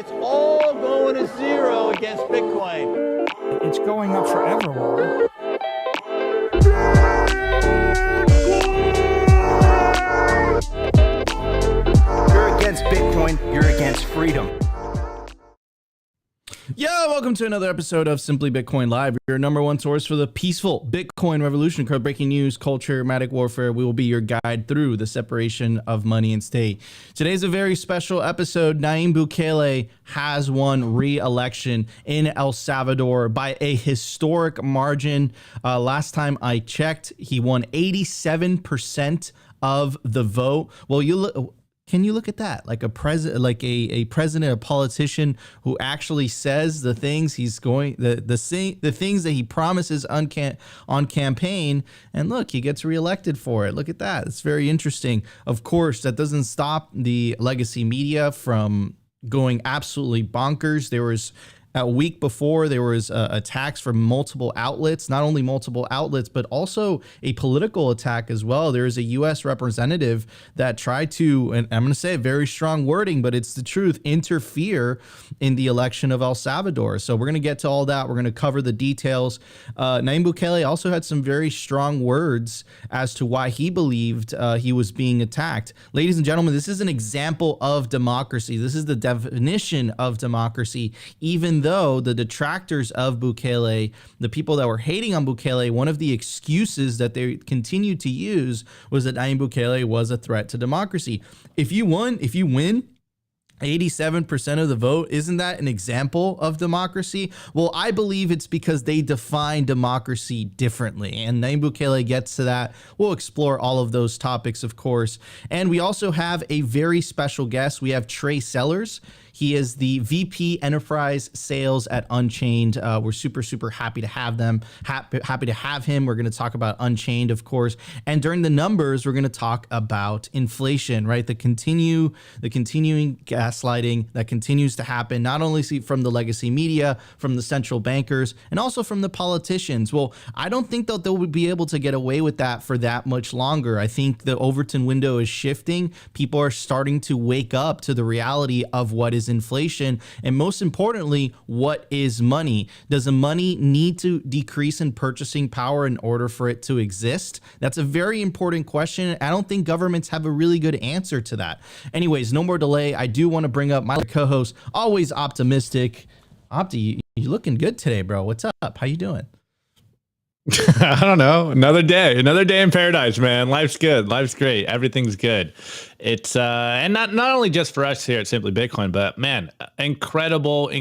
It's all going to zero against Bitcoin. It's going up forever, Warren. You're against Bitcoin, you're against freedom. Yo, welcome to another episode of Simply Bitcoin Live, your number one source for the peaceful Bitcoin revolution, breaking news, culture, matic warfare. We will be your guide through the separation of money and state. Today's a very special episode. Nayib Bukele has won re-election in El Salvador by a historic margin. Last time I checked, he won 87% of the vote. Well, can you look at that? Like a president, a president, a politician who actually says the things he's going, the things that he promises on campaign, and look, he gets reelected for it. Look at that. It's very interesting. Of course, that doesn't stop the legacy media from going absolutely bonkers. There was a week before, there was attacks from multiple outlets, not only multiple outlets, but also a political attack as well. There is a U.S. representative that tried to, and I'm going to say very strong wording, but it's the truth, interfere in the election of El Salvador. So we're going to get to all that. We're going to cover the details. Nayib Bukele also had some very strong words as to why he believed he was being attacked. Ladies and gentlemen, this is an example of democracy. This is the definition of democracy, even though the detractors of Bukele, the people that were hating on Bukele, one of the excuses that they continued to use was that Nayib Bukele was a threat to democracy. If you win 87% of the vote, isn't that an example of democracy? Well, I believe it's because they define democracy differently, and Nayib Bukele gets to that. We'll explore all of those topics, of course. And we also have a very special guest. We have Trey Sellers. He is the VP Enterprise Sales at Unchained. We're super happy to have them. Happy to have him. We're going to talk about Unchained, of course. And during the numbers, we're going to talk about inflation, right? The continuing gaslighting that continues to happen, not only from the legacy media, from the central bankers, and also from the politicians. Well, I don't think that they'll be able to get away with that for that much longer. I think the Overton window is shifting. People are starting to wake up to the reality of what is inflation, and most importantly, what is money? Does the money need to decrease in purchasing power in order for it to exist? That's a very important question. I don't think governments have a really good answer to that. Anyways, no more delay. I do want to bring up my co-host, always optimistic. Opti, you looking good today, bro. What's up? How you doing? I don't know. Another day in paradise, man. Life's good. Life's great. Everything's good. It's and not only just for us here at Simply Bitcoin, but man, incredible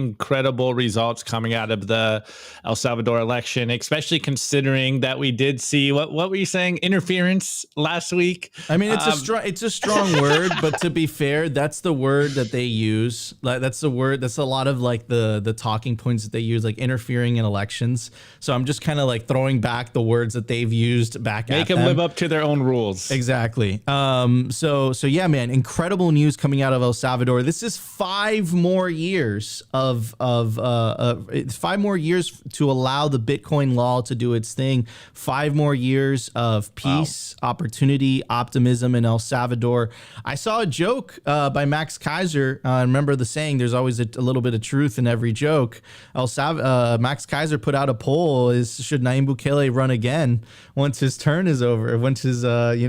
results coming out of the El Salvador election, especially considering that we did see what were you saying? Interference last week. I mean, it's a strong word, but to be fair, that's the word that they use. Like that's the word. That's a lot of like the talking points that they use, like interfering in elections. So I'm just kind of like throwing back the words that they've used back at them. Make them live up to their own rules. Exactly. So yeah, man, incredible news coming out of El Salvador. This is 5 more years of 5 more years to allow the Bitcoin law to do its thing. 5 more years of peace, opportunity, optimism in El Salvador. I saw a joke by Max Kaiser. I remember the saying, there's always a little bit of truth in every joke. Max Kaiser put out a poll: should Nayib Bukele run again once his turn is over? Once his, that's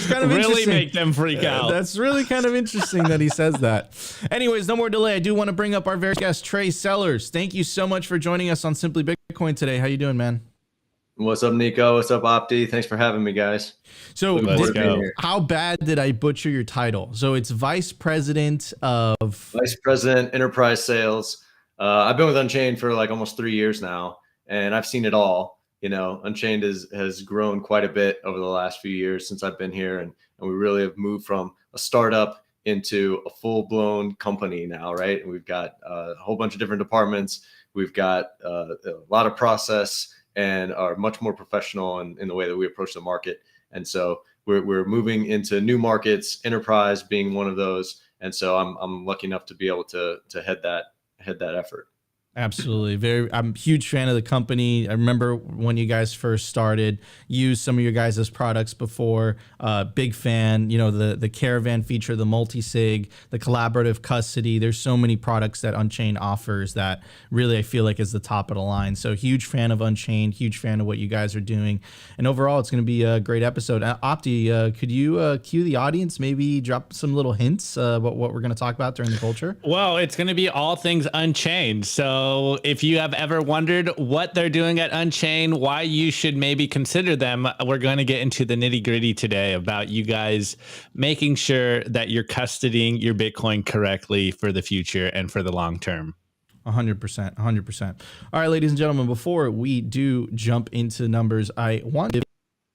kind of really interesting. Make them freak out. That's really kind of interesting that he says that. Anyways, no more delay. I do want to bring up our very guest, Trey Sellers. Thank you so much for joining us on Simply Bitcoin today. How you doing, man? What's up, Nico? What's up, Opti? Thanks for having me, guys. So how bad did I butcher your title? So it's Vice President Enterprise Sales. I've been with Unchained for like almost 3 years now, and I've seen it all. You know, Unchained has grown quite a bit over the last few years since I've been here, and we really have moved from a startup into a full-blown company now, right? And we've got a whole bunch of different departments. We've got a lot of process and are much more professional in the way that we approach the market. And so we're moving into new markets, enterprise being one of those. And so I'm lucky enough to be able to head that effort. Absolutely. I'm a huge fan of the company. I remember when you guys first started, used some of your guys' products before. Big fan, the caravan feature, the multi-sig, the collaborative custody. There's so many products that Unchained offers that really I feel like is the top of the line. So huge fan of Unchained, huge fan of what you guys are doing. And overall, it's going to be a great episode. Opti, could you cue the audience, maybe drop some little hints about what we're going to talk about during the culture? Well, it's going to be all things Unchained. So if you have ever wondered what they're doing at Unchained, why you should maybe consider them, we're going to get into the nitty gritty today about you guys making sure that you're custodying your Bitcoin correctly for the future and for the long term. 100%, 100%. All right, ladies and gentlemen, before we do jump into numbers, I want to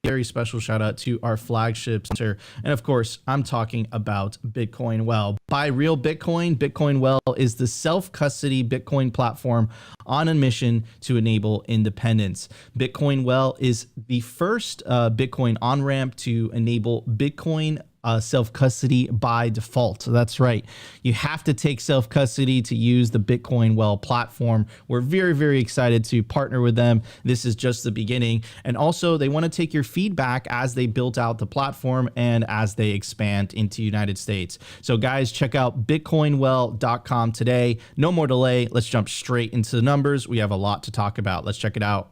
very special shout out to our flagship sponsor. And of course, I'm talking about Bitcoin Well. Buy real Bitcoin. Bitcoin Well is the self-custody Bitcoin platform on a mission to enable independence. Bitcoin Well is the first Bitcoin on-ramp to enable Bitcoin self-custody by default. So that's right. You have to take self-custody to use the Bitcoin Well platform. We're very, very excited to partner with them. This is just the beginning. And also they want to take your feedback as they build out the platform and as they expand into the United States. So guys, check out bitcoinwell.com today. No more delay. Let's jump straight into the numbers. We have a lot to talk about. Let's check it out.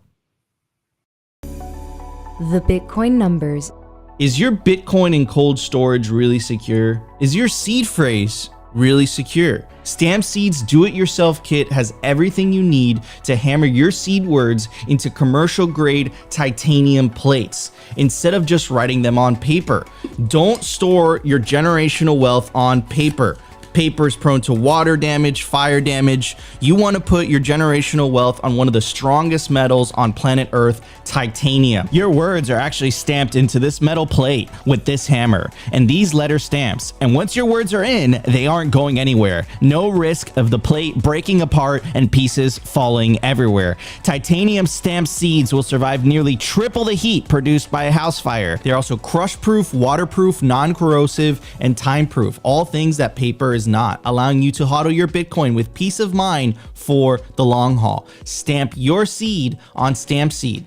The Bitcoin numbers. Is your Bitcoin in cold storage really secure? Is your seed phrase really secure? Stamp Seed's do-it-yourself kit has everything you need to hammer your seed words into commercial-grade titanium plates instead of just writing them on paper. Don't store your generational wealth on paper. Paper is prone to water damage, fire damage. You want to put your generational wealth on one of the strongest metals on planet Earth, titanium. Your words are actually stamped into this metal plate with this hammer and these letter stamps. And once your words are in, they aren't going anywhere. No risk of the plate breaking apart and pieces falling everywhere. Titanium stamped seeds will survive nearly triple the heat produced by a house fire. They're also crush-proof, waterproof, non-corrosive, and time-proof. All things that paper is not, allowing you to hodl your Bitcoin with peace of mind for the long haul. Stamp your seed on Stamp Seed.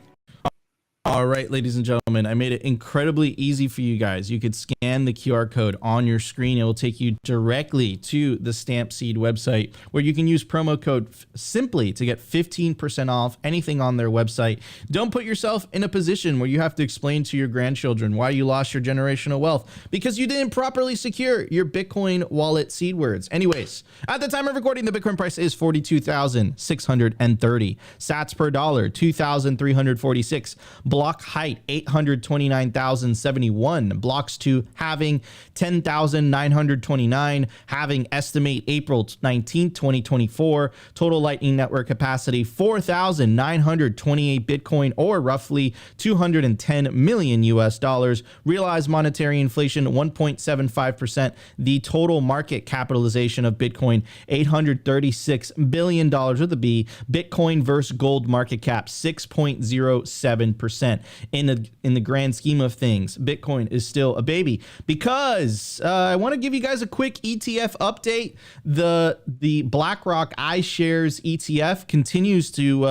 All right, ladies and gentlemen, I made it incredibly easy for you guys. You could scan the QR code on your screen. It will take you directly to the Stamp Seed website where you can use promo code SIMPLY to get 15% off anything on their website. Don't put yourself in a position where you have to explain to your grandchildren why you lost your generational wealth because you didn't properly secure your Bitcoin wallet seed words. Anyways, at the time of recording, the Bitcoin price is 42,630 sats per dollar, 2,346. Block height 829,071, blocks to halving 10,929, halving estimate April 19, 2024, total Lightning Network capacity 4,928 Bitcoin or roughly 210 million US dollars, realized monetary inflation 1.75%, the total market capitalization of Bitcoin $836 billion with a B, Bitcoin versus gold market cap 6.07%. In the grand scheme of things, Bitcoin is still a baby because I want to give you guys a quick ETF update. The BlackRock iShares ETF continues to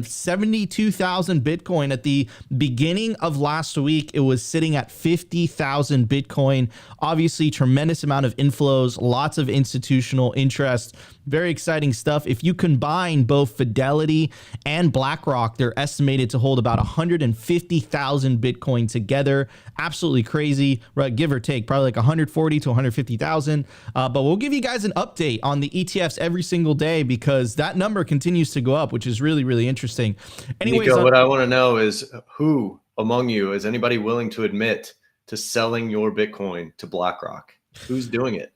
72,000 Bitcoin at the beginning of last week. It was sitting at 50,000 Bitcoin. Obviously, tremendous amount of inflows, lots of institutional interest. Very exciting stuff. If you combine both Fidelity and BlackRock, they're estimated to hold about 150,000 Bitcoin together. Absolutely crazy, right? Give or take, probably like 140 to 150,000. But we'll give you guys an update on the ETFs every single day because that number continues to go up, which is really, really interesting. Anyways, Nico, what I want to know is who among you is anybody willing to admit to selling your Bitcoin to BlackRock? Who's doing it?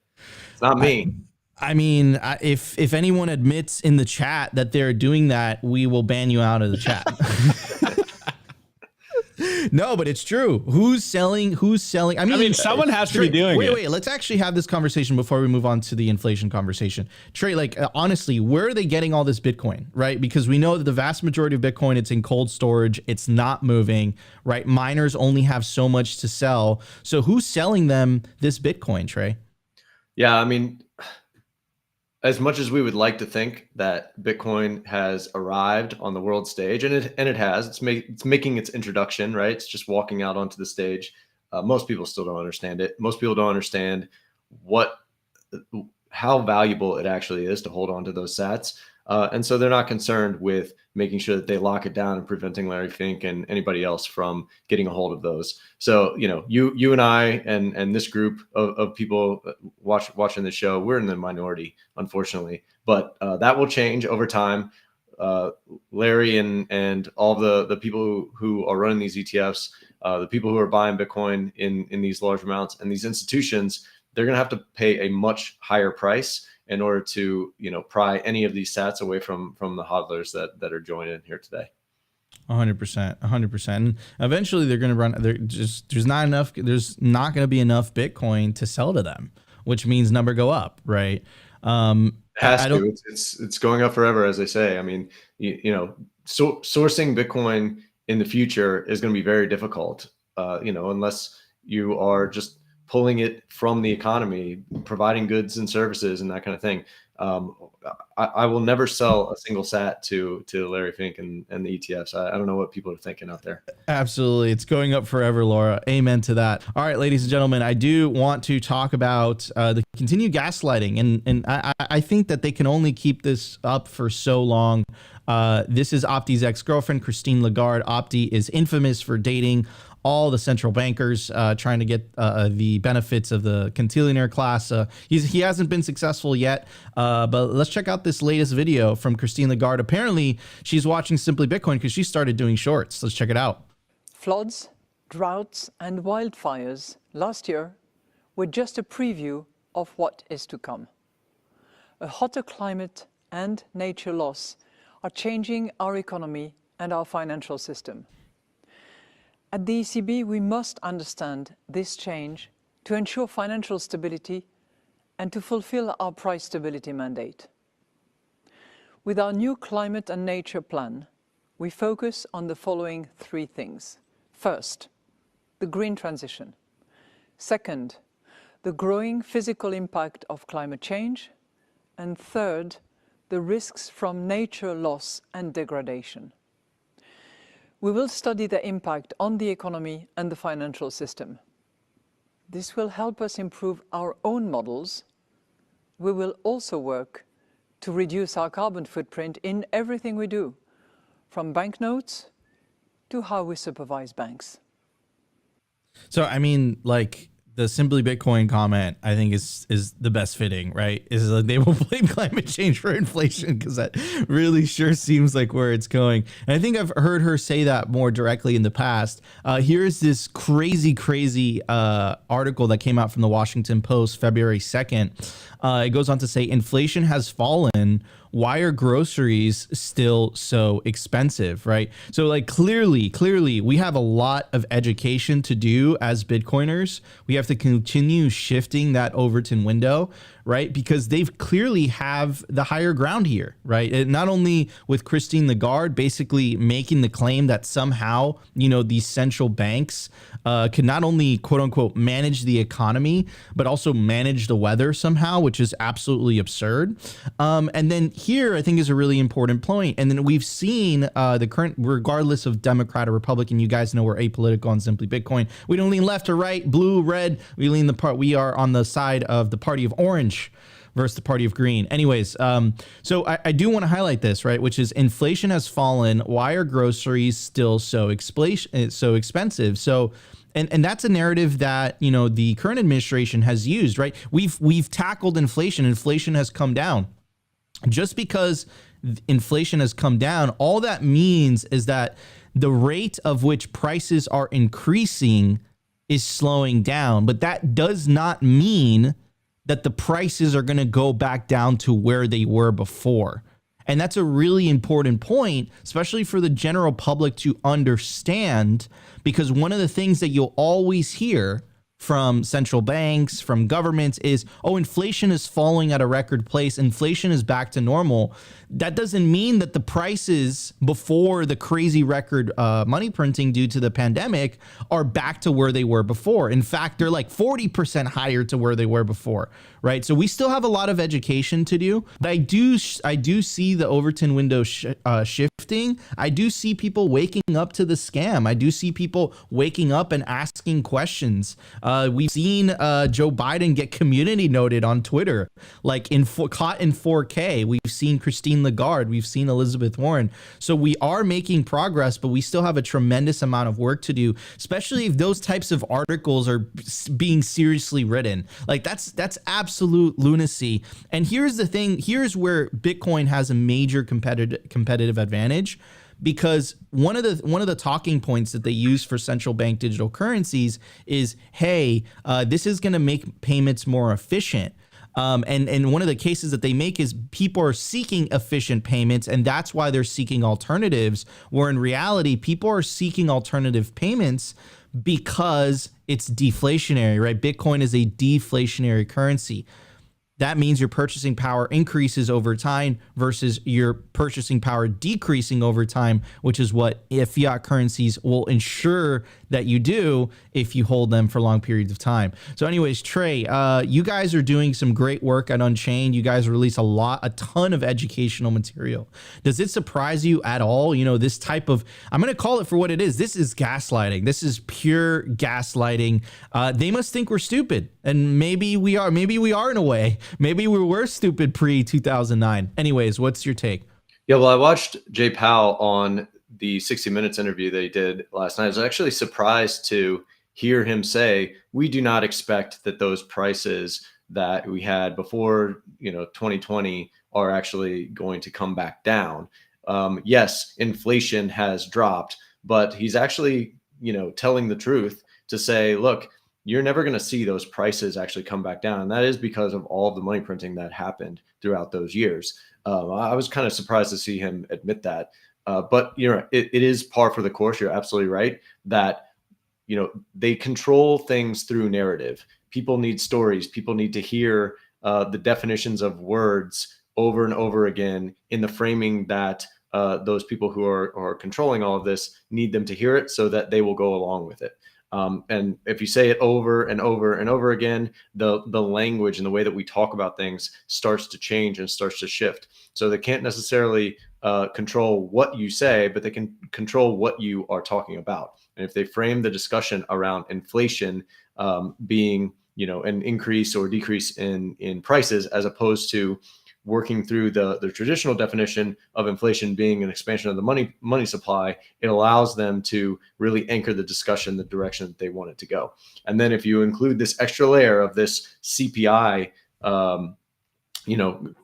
It's not me. I mean, if anyone admits in the chat that they're doing that, we will ban you out of the chat. No, but it's true. Who's selling? I mean someone has to be doing it. Wait, let's actually have this conversation before we move on to the inflation conversation. Trey, honestly, where are they getting all this Bitcoin, right? Because we know that the vast majority of Bitcoin, it's in cold storage. It's not moving, right? Miners only have so much to sell. So who's selling them this Bitcoin, Trey? Yeah, I mean, as much as we would like to think that Bitcoin has arrived on the world stage, and it has, it's making its introduction, right? It's just walking out onto the stage. Most people still don't understand it. Most people don't understand how valuable it actually is to hold on to those sats. And so they're not concerned with making sure that they lock it down and preventing Larry Fink and anybody else from getting a hold of those. So, you and I and this group of people watching the show, we're in the minority, unfortunately, but that will change over time. Larry and all the people who are running these ETFs, the people who are buying Bitcoin in these large amounts, and these institutions, they're going to have to pay a much higher price in order to, pry any of these sats away from the hodlers that are joining here today. 100%, 100%. And eventually they're going to run. There's not going to be enough Bitcoin to sell to them, which means number go up, right? It has to. It's going up forever, as they say. I mean, sourcing Bitcoin in the future is going to be very difficult. Unless you are just pulling it from the economy, providing goods and services and that kind of thing. I will never sell a single sat to Larry Fink and the ETFs. I don't know what people are thinking out there. Absolutely. It's going up forever, Laura. Amen to that. All right, ladies and gentlemen, I do want to talk about the continued gaslighting. And I think that they can only keep this up for so long. This is Opti's ex-girlfriend, Christine Lagarde. Opti is infamous for dating all the central bankers, trying to get the benefits of the cantillionaire class. He hasn't been successful yet, but let's check out this latest video from Christine Lagarde. Apparently, she's watching Simply Bitcoin because she started doing shorts. Let's check it out. Floods, droughts, and wildfires last year were just a preview of what is to come. A hotter climate and nature loss are changing our economy and our financial system. At the ECB, we must understand this change to ensure financial stability and to fulfill our price stability mandate. With our new climate and nature plan, we focus on the following three things. First, the green transition. Second, the growing physical impact of climate change. And third, the risks from nature loss and degradation. We will study the impact on the economy and the financial system. This will help us improve our own models. We will also work to reduce our carbon footprint in everything we do, from banknotes to how we supervise banks. So, I mean, like, the Simply Bitcoin comment, I think is the best fitting, right? Is like they will blame climate change for inflation because that really sure seems like where it's going. And I think I've heard her say that more directly in the past. Here's this crazy article that came out from the Washington Post February 2nd. It goes on to say inflation has fallen. Why are groceries still so expensive, right? So like clearly we have a lot of education to do as Bitcoiners. We have to continue shifting that Overton window, right? Because they've clearly have the higher ground here, right? And not only with Christine Lagarde basically making the claim that somehow, these central banks can not only quote unquote manage the economy, but also manage the weather somehow, which is absolutely absurd. And then here, I think is a really important point. And then we've seen the current, regardless of Democrat or Republican, you guys know we're apolitical on Simply Bitcoin. We don't lean left or right, blue, red. We are on the side of the party of orange versus the party of green. Anyways, so I do want to highlight this, right? Which is inflation has fallen. Why are groceries still so expensive? So, and that's a narrative that, the current administration has used, right? We've tackled inflation. Inflation has come down. Just because inflation has come down, all that means is that the rate of which prices are increasing is slowing down. But that does not mean that the prices are going to go back down to where they were before. And that's a really important point, especially for the general public to understand, because one of the things that you'll always hear from central banks, from governments is, oh, inflation is falling at a record pace. Inflation is back to normal. That doesn't mean that the prices before the crazy record money printing due to the pandemic are back to where they were before. In fact, they're like 40% higher to where they were before, right? So we still have a lot of education to do. But I do see the Overton window shifting. I do see people waking up to the scam. I do see people waking up and asking questions. We've seen Joe Biden get community noted on Twitter, like caught in 4K. We've seen Christine Lagarde. We've seen Elizabeth Warren. So we are making progress, but we still have a tremendous amount of work to do, especially if those types of articles are being seriously written. Like that's absolute lunacy. And here's the thing. Here's where Bitcoin has a major competitive advantage. Because one of the talking points that they use for central bank digital currencies is, hey, this is going to make payments more efficient. And one of the cases that they make is people are seeking efficient payments, and that's why they're seeking alternatives, where in reality, people are seeking alternative payments because it's deflationary, right? Bitcoin is a deflationary currency. That means your purchasing power increases over time versus your purchasing power decreasing over time, which is what fiat currencies will ensure that you do if you hold them for long periods of time. So anyways, Trey, you guys are doing some great work at Unchained. You guys release a ton of educational material. Does it surprise you at all? You know, this type of, I'm going to call it for what it is. This is gaslighting. This is pure gaslighting. They must think we're stupid. And maybe we are in a way. Maybe we were stupid pre-2009. Anyways, what's your take? Yeah, well, I watched Jay Powell on the 60 Minutes interview that he did last night. I was actually surprised to hear him say, we do not expect that those prices that we had before, 2020 are actually going to come back down. Yes, inflation has dropped, but he's actually, telling the truth to say, look, you're never going to see those prices actually come back down. And that is because of all of the money printing that happened throughout those years. I was kind of surprised to see him admit that. But it is par for the course. You're absolutely right that, they control things through narrative. People need stories. People need to hear the definitions of words over and over again in the framing that those people who are controlling all of this need them to hear it so that they will go along with it. And if you say it over and over and over again, the language and the way that we talk about things starts to change and starts to shift. So they can't necessarily control what you say, but they can control what you are talking about. And if they frame the discussion around inflation being, an increase or decrease in prices, as opposed to working through the traditional definition of inflation being an expansion of the money supply, it allows them to really anchor the discussion the direction that they want it to go. And then if you include this extra layer of this CPI,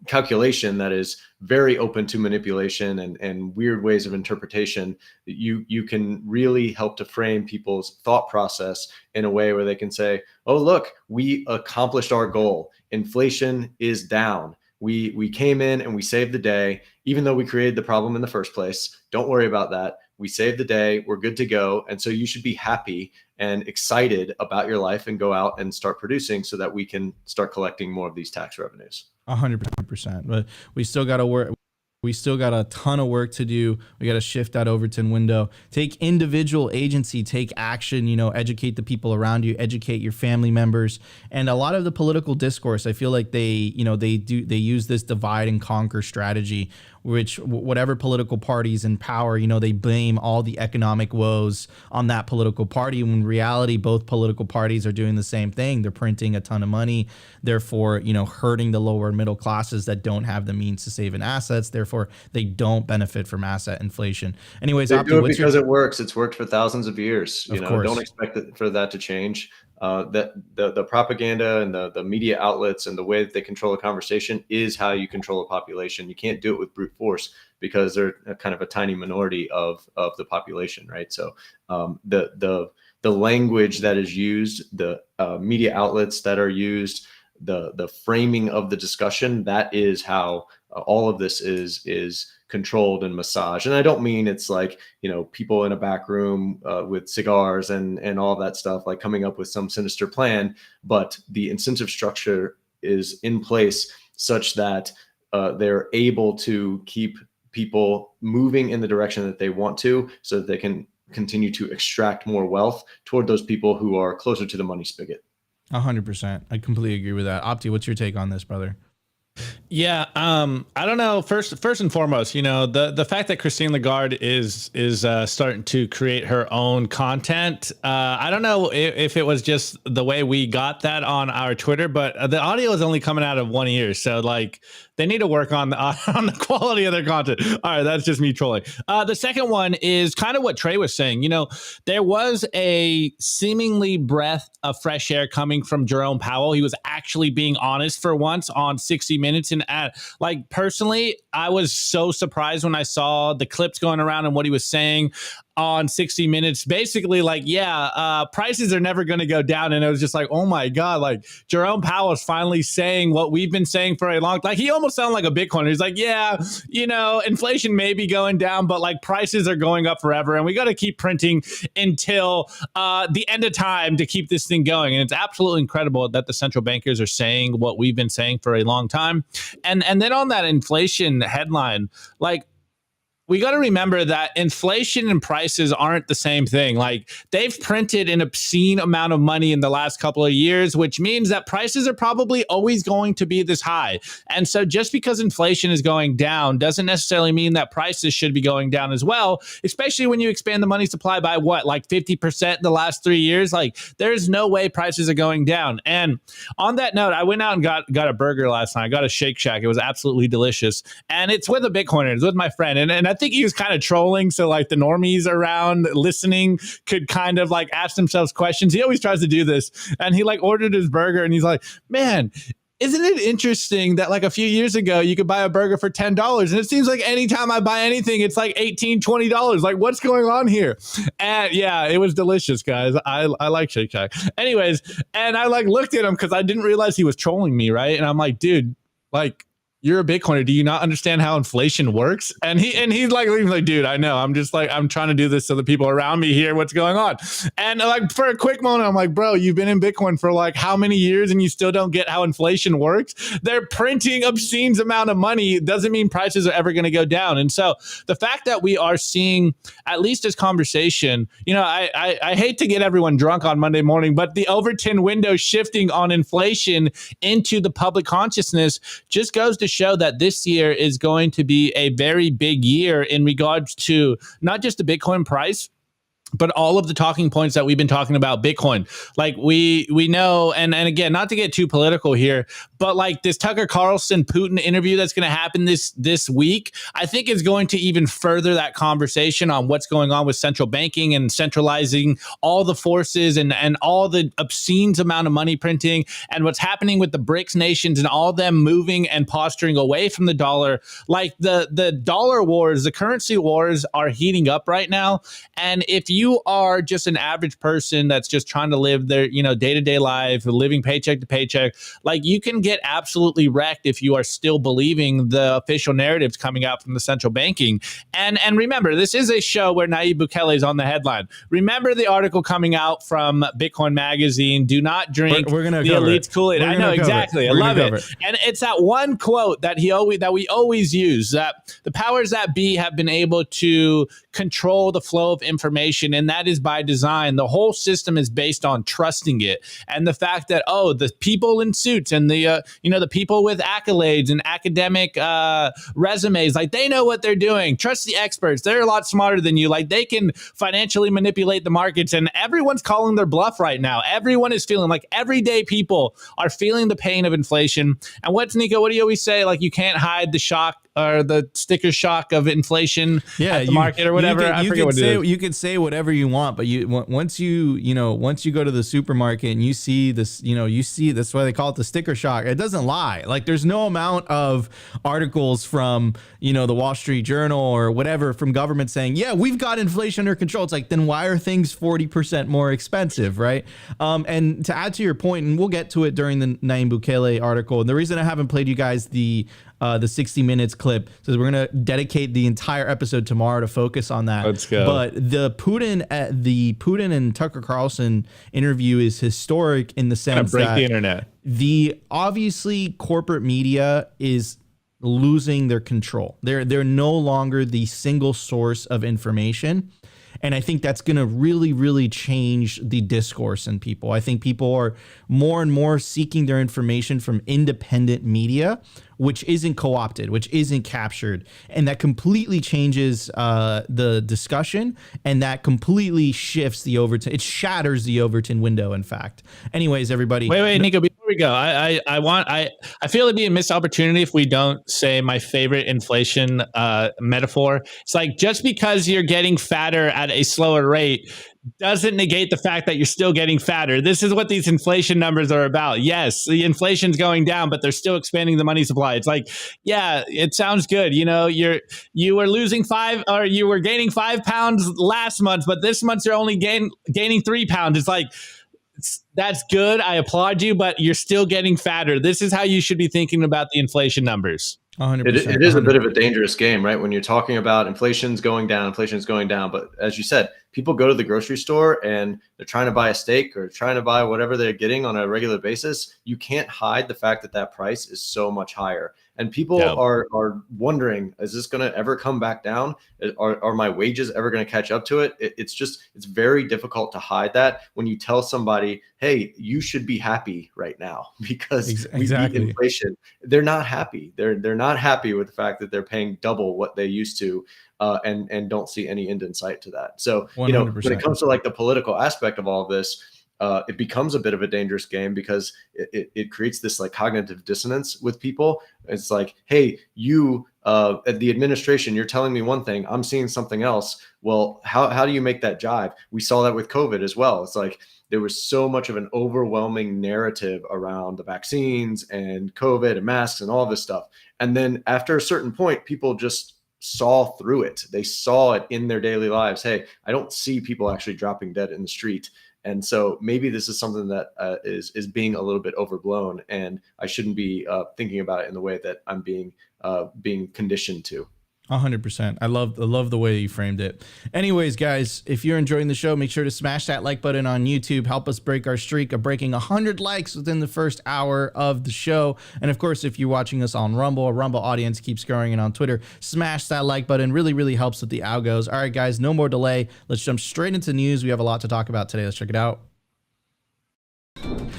calculation that is very open to manipulation and weird ways of interpretation, you can really help to frame people's thought process in a way where they can say, oh, look, we accomplished our goal. Inflation is down. We came in and we saved the day, even though we created the problem in the first place. Don't worry about that. We saved the day. We're good to go. And so you should be happy and excited about your life and go out and start producing so that we can start collecting more of these tax revenues. 100%. But we still got to work. We still got a ton of work to do. We got to shift that Overton window, take individual agency, take action, educate the people around you, educate your family members. And a lot of the political discourse, I feel like they use this divide and conquer strategy, which whatever political party's in power, they blame all the economic woes on that political party. When in reality, both political parties are doing the same thing. They're printing a ton of money, therefore, hurting the lower middle classes that don't have the means to save in assets. Therefore, they don't benefit from asset inflation. Anyways, they do it because it works. It's worked for thousands of years. Don't expect for that to change. That the propaganda and the media outlets and the way that they control a conversation is how you control a population. You can't do it with brute force because they're kind of a tiny minority of the population, right? So the language that is used, the media outlets that are used, the framing of the discussion, that is how all of this is controlled and massaged. And I don't mean it's like, people in a back room with cigars and all of that stuff, like coming up with some sinister plan, but the incentive structure is in place such that they're able to keep people moving in the direction that they want to, so that they can continue to extract more wealth toward those people who are closer to the money spigot. 100%. I completely agree with that. Opti, what's your take on this, brother? Yeah, I don't know. First and foremost, the fact that Christine Lagarde is starting to create her own content. I don't know if it was just the way we got that on our Twitter, but the audio is only coming out of one ear, so like they need to work on the quality of their content. All right, that's just me trolling. The second one is kind of what Trey was saying. There was a seemingly breath of fresh air coming from Jerome Powell. He was actually being honest for once on 60 Minutes. And personally, I was so surprised when I saw the clips going around and what he was saying on 60 Minutes, basically like, prices are never going to go down. And it was just like, oh my God, like Jerome Powell is finally saying what we've been saying for a long time. Like he almost sounded like a Bitcoiner. He's like, inflation may be going down, but like prices are going up forever. And we got to keep printing until the end of time to keep this thing going. And it's absolutely incredible that the central bankers are saying what we've been saying for a long time. And then on that inflation headline, like, we got to remember that inflation and prices aren't the same thing. Like they've printed an obscene amount of money in the last couple of years, which means that prices are probably always going to be this high. And so just because inflation is going down doesn't necessarily mean that prices should be going down as well, especially when you expand the money supply by like 50% in the last 3 years. Like there's no way prices are going down. And on that note, I went out and got a burger last night. I got a Shake Shack. It was absolutely delicious. And it's with a Bitcoiner. It's with my friend. And I think he was kind of trolling, so like the normies around listening could kind of like ask themselves questions. He always tries to do this, and he like ordered his burger and he's like, man, isn't it interesting that like a few years ago you could buy a burger for $10 and it seems like anytime I buy anything it's like $18-20. Like what's going on here? And yeah, it was delicious, guys. I like Shake Shack. Anyways, and I like looked at him because I didn't realize he was trolling me, right? And I'm like, dude, like, you're a Bitcoiner. Do you not understand how inflation works? And he's like, dude, I know. I'm just like, I'm trying to do this so the people around me hear what's going on. And like for a quick moment, I'm like, bro, you've been in Bitcoin for like how many years and you still don't get how inflation works? They're printing obscene amount of money. Doesn't mean prices are ever going to go down. And so the fact that we are seeing at least this conversation, I hate to get everyone drunk on Monday morning, but the Overton window shifting on inflation into the public consciousness just goes to show that this year is going to be a very big year in regards to not just the Bitcoin price, but all of the talking points that we've been talking about Bitcoin. Like we know, and again, not to get too political here, but like this Tucker Carlson Putin interview that's going to happen this week, I think is going to even further that conversation on what's going on with central banking and centralizing all the forces and all the obscene amount of money printing and what's happening with the BRICS nations and all them moving and posturing away from the dollar. Like the dollar wars, the currency wars are heating up right now. And if you are just an average person that's just trying to live their, day-to-day life, living paycheck to paycheck, like you can get absolutely wrecked if you are still believing the official narratives coming out from the central banking. And remember, this is a show where Nayib Bukele is on the headline. Remember the article coming out from Bitcoin Magazine, do not drink we're gonna the elite's Kool-Aid. I know, exactly. I love it. And it's that one quote that we always use, that the powers that be have been able to control the flow of information, and that is by design. The whole system is based on trusting it, and the fact that the people in suits and the people with accolades and academic resumes, like they know what they're doing. Trust the experts; they're a lot smarter than you. Like they can financially manipulate the markets, and everyone's calling their bluff right now. Everyone is feeling like everyday people are feeling the pain of inflation. And what's Nico? What do you always say? Like you can't hide the shock sticker shock of inflation at the market or whatever. I forget what it is. You could say whatever you want, but once you go to the supermarket and you see this, that's why they call it the sticker shock. It doesn't lie. Like there's no amount of articles from, the Wall Street Journal or whatever from government saying, yeah, we've got inflation under control. It's like, then why are things 40% more expensive, right? And to add to your point, and we'll get to it during the Nayib Bukele article, and the reason I haven't played you guys the 60 minutes clip, so we're gonna dedicate the entire episode tomorrow to focus on that. Let's go. But the Putin and Tucker Carlson interview is historic in the sense break that the internet. The obviously corporate media is losing their control. They're no longer the single source of information. And I think that's going to really, really change the discourse in people. I think people are more and more seeking their information from independent media, which isn't co-opted, which isn't captured. And that completely changes the discussion, and that completely shifts the Overton. It shatters the Overton window, in fact. Anyways, everybody. Wait, Nico, before we go, I feel it'd be a missed opportunity if we don't say my favorite inflation metaphor. It's like, just because you're getting fatter at a slower rate doesn't negate the fact that you're still getting fatter. This is what these inflation numbers are about. Yes, the inflation's going down, but they're still expanding the money supply. It's like, yeah, it sounds good. You were losing you were gaining 5 pounds last month, but this month you're only gaining 3 pounds. It's like, that's good. I applaud you, but you're still getting fatter. This is how you should be thinking about the inflation numbers. 100%, it is a bit of a dangerous game, right? When you're talking about inflation's going down, but as you said, people go to the grocery store and they're trying to buy a steak or trying to buy whatever they're getting on a regular basis. You can't hide the fact that price is so much higher. And people are wondering, is this going to ever come back down? Are my wages ever going to catch up to it? It's very difficult to hide that when you tell somebody, hey, you should be happy right now because we beat inflation. They're not happy. They're not happy with the fact that they're paying double what they used to. And don't see any end in sight to that. So, 100%. When it comes to like the political aspect of all of this, it becomes a bit of a dangerous game because it creates this like cognitive dissonance with people. It's like, hey, you at the administration, you're telling me one thing, I'm seeing something else. Well, how do you make that jive? We saw that with COVID as well. It's like there was so much of an overwhelming narrative around the vaccines and COVID and masks and all this stuff. And then after a certain point, people just saw through it. They saw it in their daily lives. Hey, I don't see people actually dropping dead in the street. And so maybe this is something that is being a little bit overblown, and I shouldn't be thinking about it in the way that I'm being conditioned to. 100%. I love the way you framed it. Anyways, guys, if you're enjoying the show, make sure to smash that like button on YouTube. Help us break our streak of breaking 100 likes within the first hour of the show. And of course, if you're watching us on Rumble, our Rumble audience keeps growing, and on Twitter, smash that like button. Really, really helps with the algos. All right, guys, no more delay. Let's jump straight into news. We have a lot to talk about today. Let's check it out.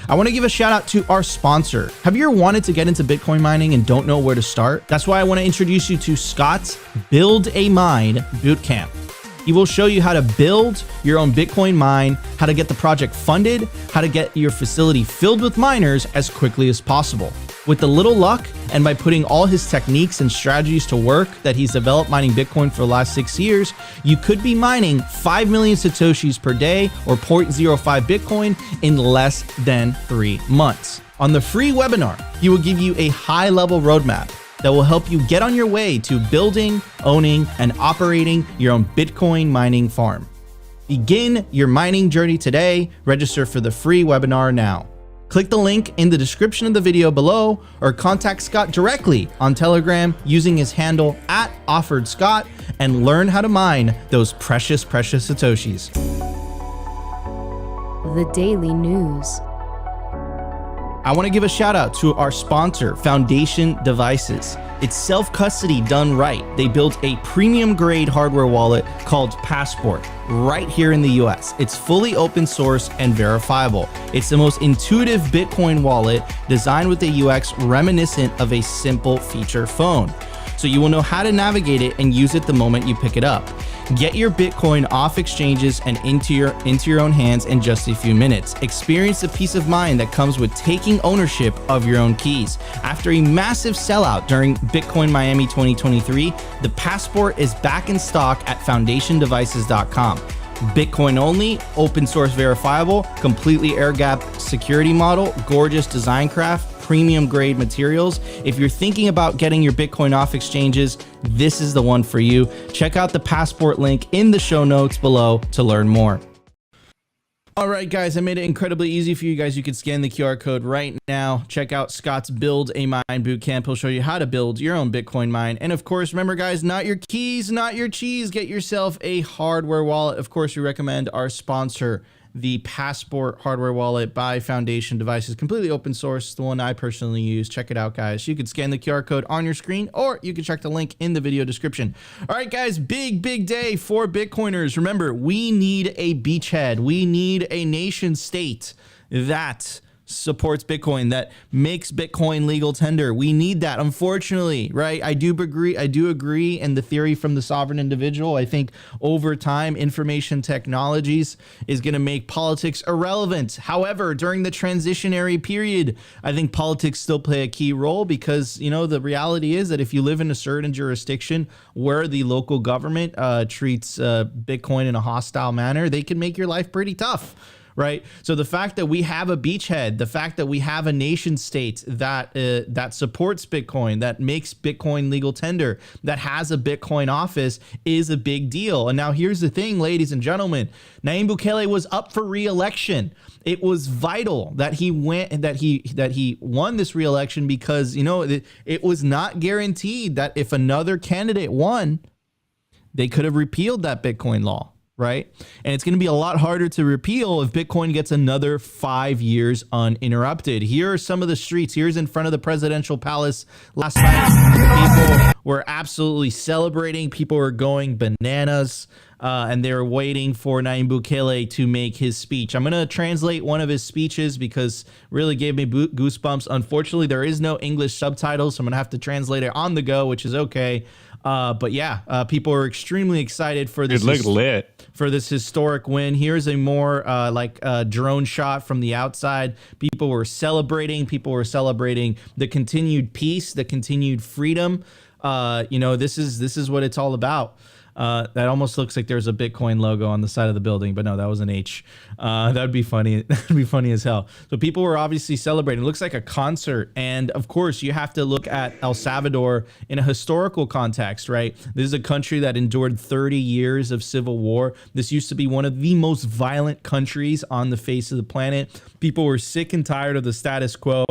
I want to give a shout out to our sponsor. Have you ever wanted to get into Bitcoin mining and don't know where to start? That's why I want to introduce you to Scott's Build a Mine Bootcamp. He will show you how to build your own Bitcoin mine, how to get the project funded, how to get your facility filled with miners as quickly as possible. With a little luck, and by putting all his techniques and strategies to work that he's developed mining Bitcoin for the last 6 years, you could be mining 5 million Satoshis per day or 0.05 Bitcoin in less than 3 months. On the free webinar, he will give you a high-level roadmap that will help you get on your way to building, owning, and operating your own Bitcoin mining farm. Begin your mining journey today. Register for the free webinar now. Click the link in the description of the video below or contact Scott directly on Telegram using his handle @OfferedScott and learn how to mine those precious, precious Satoshis. The Daily News. I want to give a shout out to our sponsor, Foundation Devices. It's self-custody done right. They built a premium grade hardware wallet called Passport right here in the US. It's fully open source and verifiable. It's the most intuitive Bitcoin wallet designed with a UX reminiscent of a simple feature phone. So you will know how to navigate it and use it the moment you pick it up. Get your Bitcoin off exchanges and into your own hands in just a few minutes. Experience the peace of mind that comes with taking ownership of your own keys. After a massive sellout during Bitcoin Miami 2023, the Passport is back in stock at foundationdevices.com. Bitcoin only, open source verifiable, completely air gap security model, gorgeous design craft, premium grade materials. If you're thinking about getting your Bitcoin off exchanges, this is the one for you. Check out the Passport link in the show notes below to learn more. All right, guys, I made it incredibly easy for you guys. You can scan the QR code right now. Check out Scott's Build a Mine Bootcamp. He'll show you how to build your own Bitcoin mine. And of course, remember, guys, not your keys, not your cheese. Get yourself a hardware wallet. Of course, we recommend our sponsor, the Passport hardware wallet by Foundation Devices, completely open source, the one I personally use. Check it out, guys. You can scan the QR code on your screen, or you can check the link in the video description. All right, guys, big day for Bitcoiners. Remember, we need a beachhead. We need a nation state that supports Bitcoin, that makes Bitcoin legal tender. We need that, unfortunately, right? I do agree in the theory from the sovereign individual. I think over time, information technologies is going to make politics irrelevant. However, during the transitionary period, I think politics still play a key role, because, you know, the reality is that if you live in a certain jurisdiction where the local government treats Bitcoin in a hostile manner, they can make your life pretty tough. Right. So the fact that we have a beachhead, the fact that we have a nation state that that supports Bitcoin, that makes Bitcoin legal tender, that has a Bitcoin office, is a big deal. And now here's the thing, ladies and gentlemen, Nayib Bukele was up for re-election. It was vital that he won this re-election, because, you know, it was not guaranteed that if another candidate won, they could have repealed that Bitcoin law. Right. And it's going to be a lot harder to repeal if Bitcoin gets another 5 years uninterrupted. Here are some of the streets. Here's in front of the presidential palace last night. People were absolutely celebrating. People were going bananas. And they were waiting for Nayib Bukele to make his speech. I'm going to translate one of his speeches because it really gave me goosebumps. Unfortunately, there is no English subtitles, so I'm going to have to translate it on the go, which is okay. But yeah, people are extremely excited for this. It looked lit. For this historic win. Here's a more drone shot from the outside. People were celebrating. People were celebrating the continued peace, the continued freedom. You know, this is what it's all about. That almost looks like there's a Bitcoin logo on the side of the building, but no, that was an H. That'd be funny. That'd be funny as hell. So people were obviously celebrating. It looks like a concert. And of course, you have to look at El Salvador in a historical context, right? This is a country that endured 30 years of civil war. This used to be one of the most violent countries on the face of the planet. People were sick and tired of the status quo.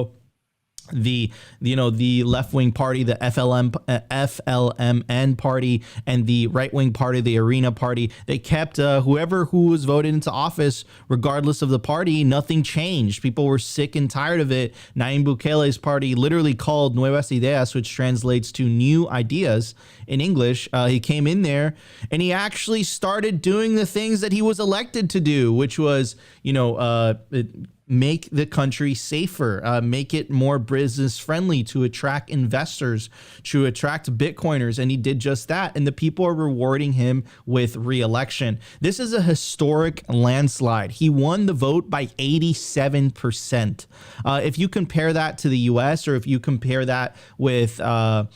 The left-wing party, the FLMN party, and the right-wing party, the Arena party, they kept who was voted into office, regardless of the party. Nothing changed. People were sick and tired of it. Nayib Bukele's party, literally called Nuevas Ideas, which translates to new ideas in English. He came in there and he actually started doing the things that he was elected to do, which was, make the country safer, make it more business friendly to attract investors, to attract Bitcoiners. And he did just that. And the people are rewarding him with re-election. This is a historic landslide. He won the vote by 87%. If you compare that to the US, or if you compare that with Javier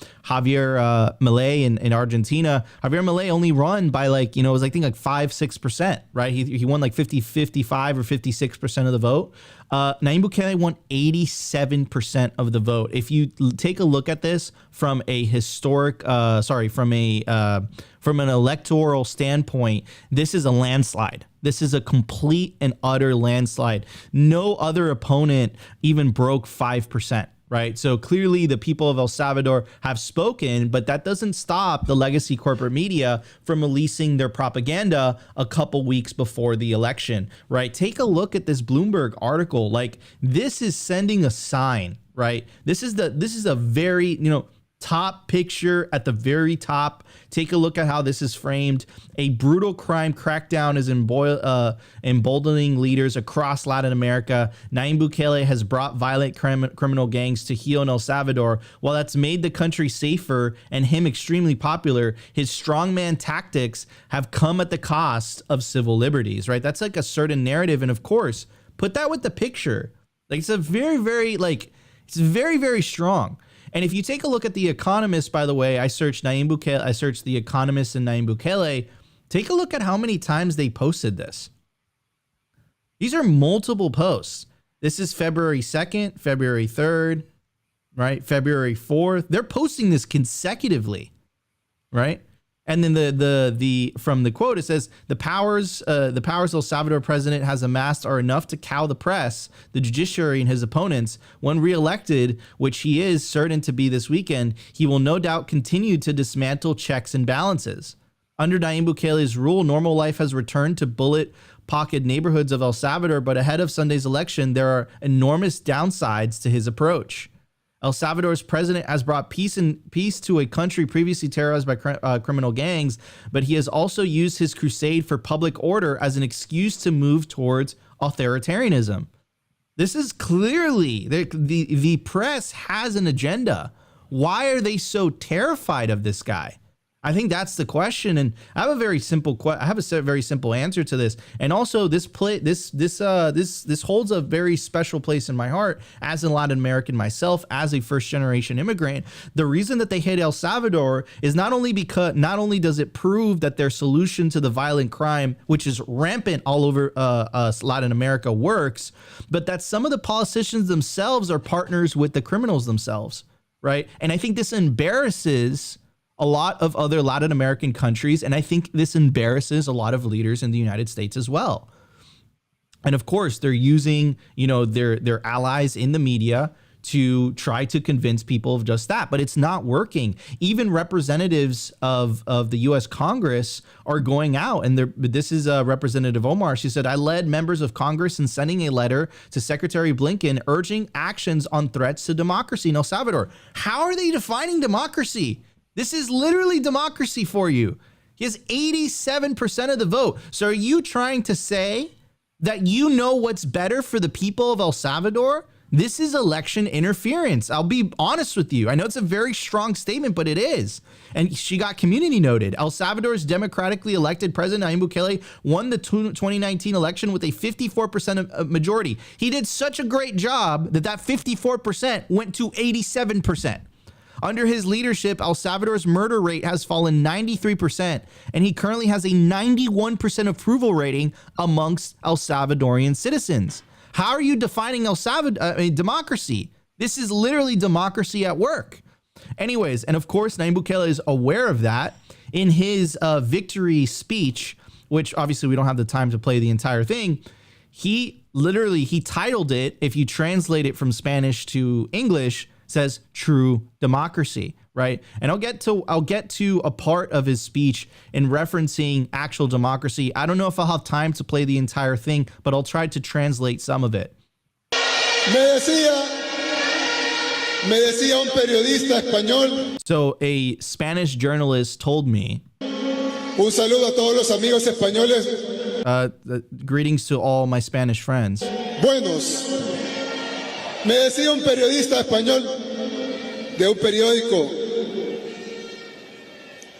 Milei in Argentina, Javier Milei only won by it was 5-6%, right? He won 55 or 56% of the vote. Nayib Bukele won 87% of the vote. If you take a look at this from a from an electoral standpoint, this is a landslide. This is a complete and utter landslide. No other opponent even broke 5%. Right. So clearly the people of El Salvador have spoken, but that doesn't stop the legacy corporate media from releasing their propaganda a couple weeks before the election. Right. Take a look at this Bloomberg article. This is sending a sign. Right. This is a very, top picture at the very top. Take a look at how this is framed. A brutal crime crackdown is emboldening leaders across Latin America. Nayib Bukele has brought violent criminal gangs to heel in El Salvador. While that's made the country safer and him extremely popular, his strongman tactics have come at the cost of civil liberties, right? That's like a certain narrative. And of course, put that with the picture. Like, it's a very, very, like, it's very, very strong. And if you take a look at The Economist, by the way, I searched Nayib Bukele, I searched The Economist and Nayib Bukele. Take a look at how many times they posted this. These are multiple posts. This is February 2nd, February 3rd, right? February 4th. They're posting this consecutively, right? And then the from the quote, it says the powers El Salvador president has amassed are enough to cow the press, the judiciary, and his opponents. When reelected, which he is certain to be this weekend, he will no doubt continue to dismantle checks and balances. Under Nayib Bukele's rule, normal life has returned to bullet pocket neighborhoods of El Salvador, but ahead of Sunday's election, there are enormous downsides to his approach. El Salvador's president has brought peace to a country previously terrorized by criminal gangs, but he has also used his crusade for public order as an excuse to move towards authoritarianism. This is clearly, the press has an agenda. Why are they so terrified of this guy? I think that's the question, and I have a very simple very simple answer to this. And also, this holds a very special place in my heart as a Latin American myself, as a first-generation immigrant. The reason that they hate El Salvador is not only does it prove that their solution to the violent crime, which is rampant all over Latin America, works, but that some of the politicians themselves are partners with the criminals themselves, right? And I think this embarrasses a lot of other Latin American countries, and I think this embarrasses a lot of leaders in the United States as well. And of course, they're using, their allies in the media to try to convince people of just that, but it's not working. Even representatives of the U.S. Congress are going out, and this is Representative Omar. She said, I led members of Congress in sending a letter to Secretary Blinken urging actions on threats to democracy in El Salvador. How are they defining democracy? This is literally democracy for you. He has 87% of the vote. So are you trying to say that you know what's better for the people of El Salvador? This is election interference. I'll be honest with you. I know it's a very strong statement, but it is. And she got community noted. El Salvador's democratically elected president, Nayib Bukele, won the 2019 election with a 54% majority. He did such a great job that 54% went to 87%. Under his leadership, El Salvador's murder rate has fallen 93%, and he currently has a 91% approval rating amongst El Salvadorian citizens. How are you defining democracy? This is literally democracy at work. Anyways, and of course, Nayib Bukele is aware of that. In his victory speech, which obviously we don't have the time to play the entire thing, he titled it, if you translate it from Spanish to English, says true democracy, right? And I'll get to a part of his speech in referencing actual democracy. I don't know if I'll have time to play the entire thing, but I'll try to translate some of it. Me decía un periodista español. So a Spanish journalist told me. Un saludo a todos los amigos españoles. Greetings to all my Spanish friends. Buenos. Me decía un periodista español de un periódico.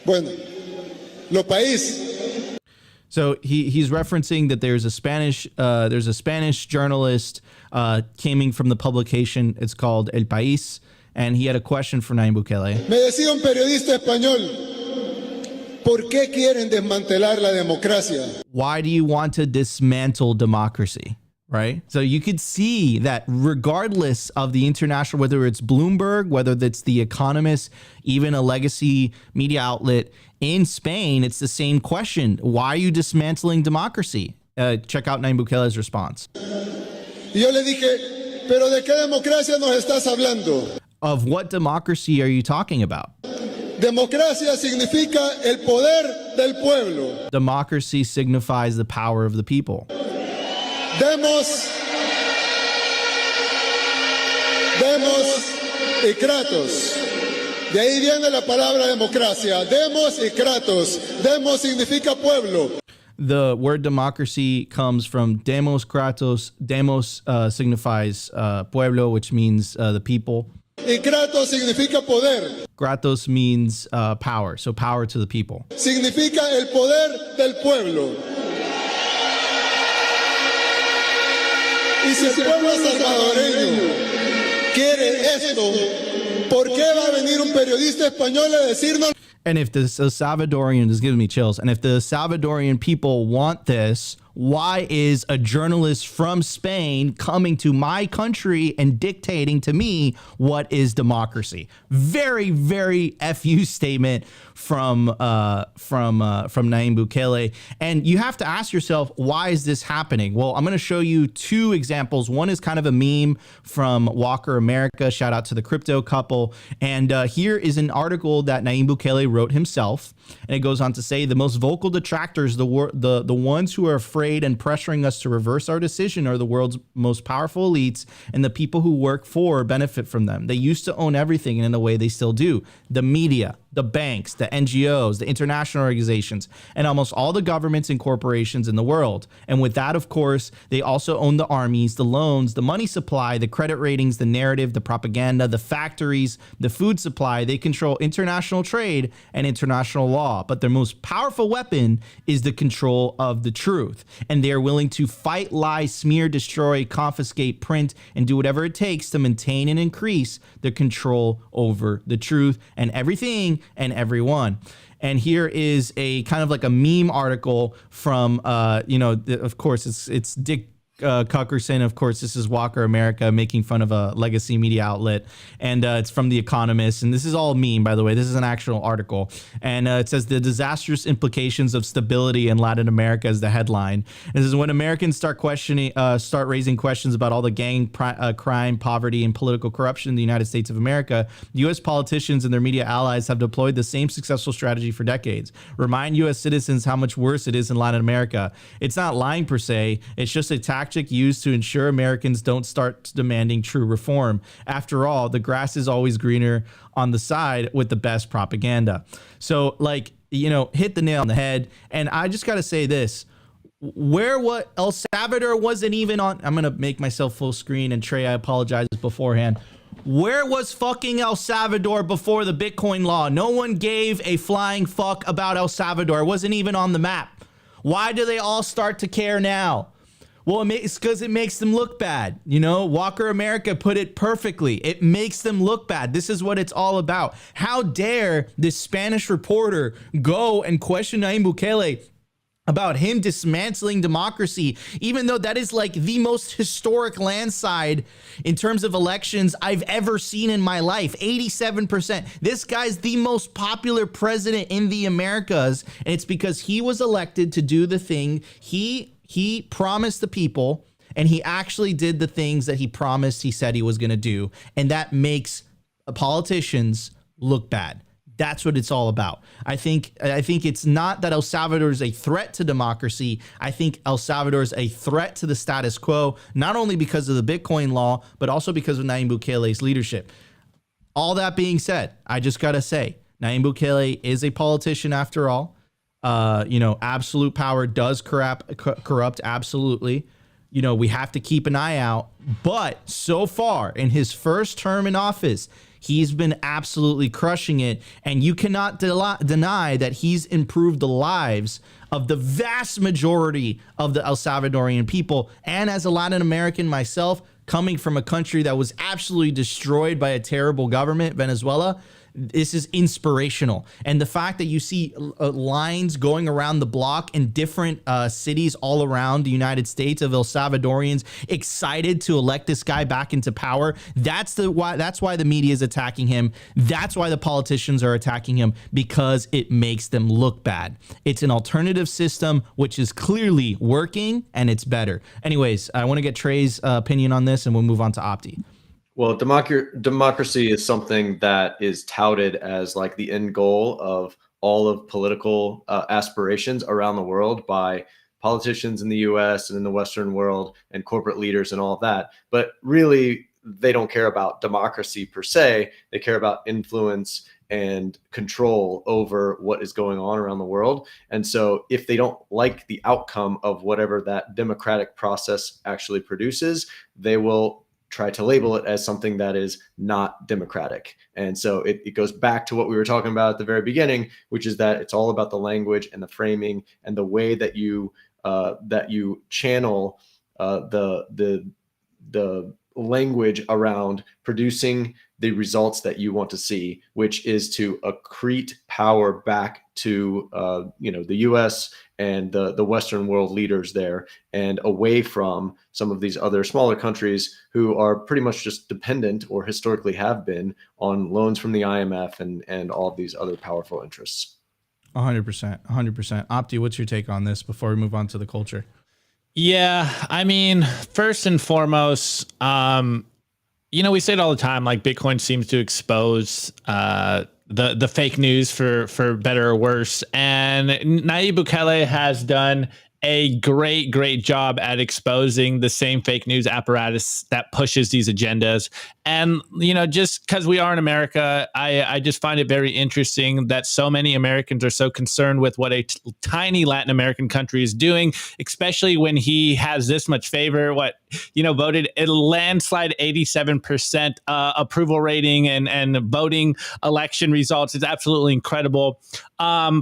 Bueno, Lo País. So he's referencing that there's a Spanish journalist coming from the publication. It's called El País, and he had a question for Nayib Bukele. Me decía un periodista español, ¿por qué quieren desmantelar la democracia? Why do you want to dismantle democracy? Right? So you could see that regardless of the international, whether it's Bloomberg, whether it's The Economist, even a legacy media outlet in Spain, it's the same question. Why are you dismantling democracy? Check out Nayib Bukele's response. Yo le dije, ¿pero de qué democracia nos estás hablando? Of what democracy are you talking about? Democracia significa el poder del pueblo. Democracy signifies the power of the people. Demos y Kratos. De ahí viene la palabra democracia. Demos y kratos. Demos significa pueblo. The word democracy comes from demos kratos. Demos signifies pueblo, which means the people. Y kratos significa poder. Kratos means power, so power to the people. Significa el poder del pueblo. Y si el pueblo salvadoreño quiere esto, ¿por qué va a venir un periodista español a decirnos? And if the Salvadorian, this gives me chills, and if the Salvadorian people want this, why is a journalist from Spain coming to my country and dictating to me what is democracy? Very, very FU statement from Nayib Bukele. And you have to ask yourself, why is this happening? Well, I'm going to show you two examples. One is kind of a meme from Walker America. Shout out to the crypto couple. And here is an article that Nayib Bukele wrote himself. And it goes on to say the most vocal detractors, the ones who are afraid and pressuring us to reverse our decision, are the world's most powerful elites and the people who work for or benefit from them. They used to own everything, and in a way they still do. The media, the banks, the NGOs, the international organizations, and almost all the governments and corporations in the world. And with that, of course, they also own the armies, the loans, the money supply, the credit ratings, the narrative, the propaganda, the factories, the food supply. They control international trade and international law. But their most powerful weapon is the control of the truth. And they are willing to fight, lie, smear, destroy, confiscate, print, and do whatever it takes to maintain and increase their control over the truth and everything and everyone. And here is a kind of like a meme article from, of course, it's Dick Cuckerson. Of course, this is Walker America making fun of a legacy media outlet. And it's from The Economist. And this is all meme, by the way. This is an actual article. And it says the disastrous implications of stability in Latin America is the headline. And this is when Americans start raising questions about all the gang crime, poverty, and political corruption in the United States of America. U.S. politicians and their media allies have deployed the same successful strategy for decades. Remind U.S. citizens how much worse it is in Latin America. It's not lying per se. It's just a tactic used to ensure Americans don't start demanding true reform. After all, the grass is always greener on the side with the best propaganda. So, hit the nail on the head. And I just got to say this. What El Salvador wasn't even on. I'm going to make myself full screen. And Trey, I apologize beforehand. Where was fucking El Salvador before the Bitcoin law? No one gave a flying fuck about El Salvador. It wasn't even on the map. Why do they all start to care now? Well, it's because it makes them look bad. Walker America put it perfectly. It makes them look bad. This is what it's all about. How dare this Spanish reporter go and question Nayib Bukele about him dismantling democracy, even though that is like the most historic landslide in terms of elections I've ever seen in my life. 87%. This guy's the most popular president in the Americas, and it's because he was elected to do the thing he promised the people, and he actually did the things that he promised he said he was going to do. And that makes politicians look bad. That's what it's all about. I think it's not that El Salvador is a threat to democracy. I think El Salvador is a threat to the status quo, not only because of the Bitcoin law, but also because of Nayib Bukele's leadership. All that being said, I just got to say, Nayib Bukele is a politician after all. Absolute power does corrupt. Absolutely. We have to keep an eye out. But so far in his first term in office, he's been absolutely crushing it. And you cannot deny that he's improved the lives of the vast majority of the El Salvadorian people. And as a Latin American myself, coming from a country that was absolutely destroyed by a terrible government, Venezuela, this is inspirational. And the fact that you see lines going around the block in different cities all around the United States of El Salvadorians excited to elect this guy back into power. That's why the media is attacking him. That's why the politicians are attacking him, because it makes them look bad. It's an alternative system, which is clearly working, and it's better. Anyways, I want to get Trey's opinion on this, and we'll move on to Opti. Well, democracy is something that is touted as like the end goal of all of political aspirations around the world by politicians in the US and in the Western world and corporate leaders and all of that. But really, they don't care about democracy per se. They care about influence and control over what is going on around the world. And so if they don't like the outcome of whatever that democratic process actually produces, they will try to label it as something that is not democratic. And so it goes back to what we were talking about at the very beginning, which is that it's all about the language and the framing and the way that you channel the language around producing the results that you want to see, which is to accrete power back to the U.S. and the Western world leaders there, and away from some of these other smaller countries who are pretty much just dependent, or historically have been, on loans from the IMF and all of these other powerful interests. 100%. Opti, what's your take on this before we move on to the culture? Yeah, I mean, first and foremost, we say it all the time, like Bitcoin seems to expose the fake news for better or worse. And Nayib Bukele has done a great job at exposing the same fake news apparatus that pushes these agendas. And, just because we are in America, I just find it very interesting that so many Americans are so concerned with what a tiny Latin American country is doing, especially when he has this much favor, voted a landslide 87% approval rating and voting election results is absolutely incredible.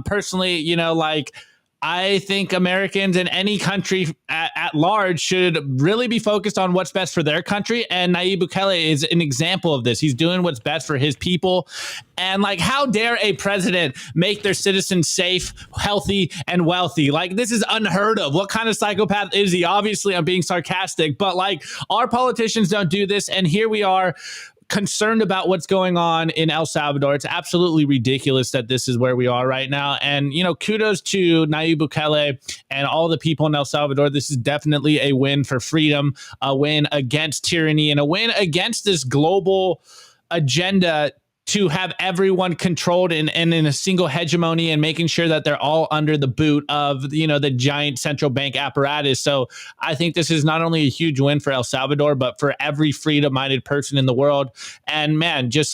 Personally, I think Americans in any country at large should really be focused on what's best for their country. And Nayib Bukele is an example of this. He's doing what's best for his people. And how dare a president make their citizens safe, healthy, and wealthy? This is unheard of. What kind of psychopath is he? Obviously, I'm being sarcastic, but our politicians don't do this. And here we are, concerned about what's going on in El Salvador. It's absolutely ridiculous that this is where we are right now. And, kudos to Nayib Bukele and all the people in El Salvador. This is definitely a win for freedom, a win against tyranny, and a win against this global agenda to have everyone controlled and in a single hegemony, and making sure that they're all under the boot of, the giant central bank apparatus. So I think this is not only a huge win for El Salvador, but for every freedom-minded person in the world. And man, just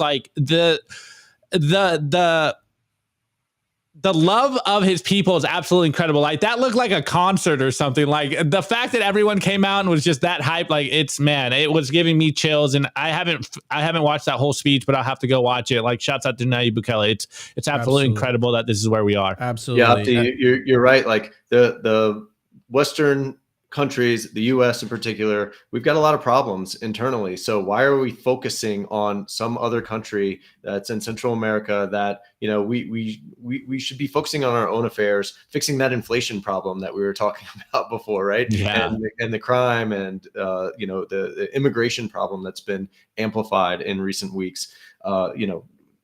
the love of his people is absolutely incredible. That looked like a concert or something. The fact that everyone came out and was just that hype, it was giving me chills. And I haven't watched that whole speech, but I'll have to go watch it. Shouts out to Nayib Bukele. It's absolutely incredible that this is where we are. Absolutely. Yeah, you're right. The Western countries, the US in particular, we've got a lot of problems internally. So why are we focusing on some other country that's in Central America that, we should be focusing on our own affairs, fixing that inflation problem that we were talking about before, right? Yeah. And the crime and, the immigration problem that's been amplified in recent weeks.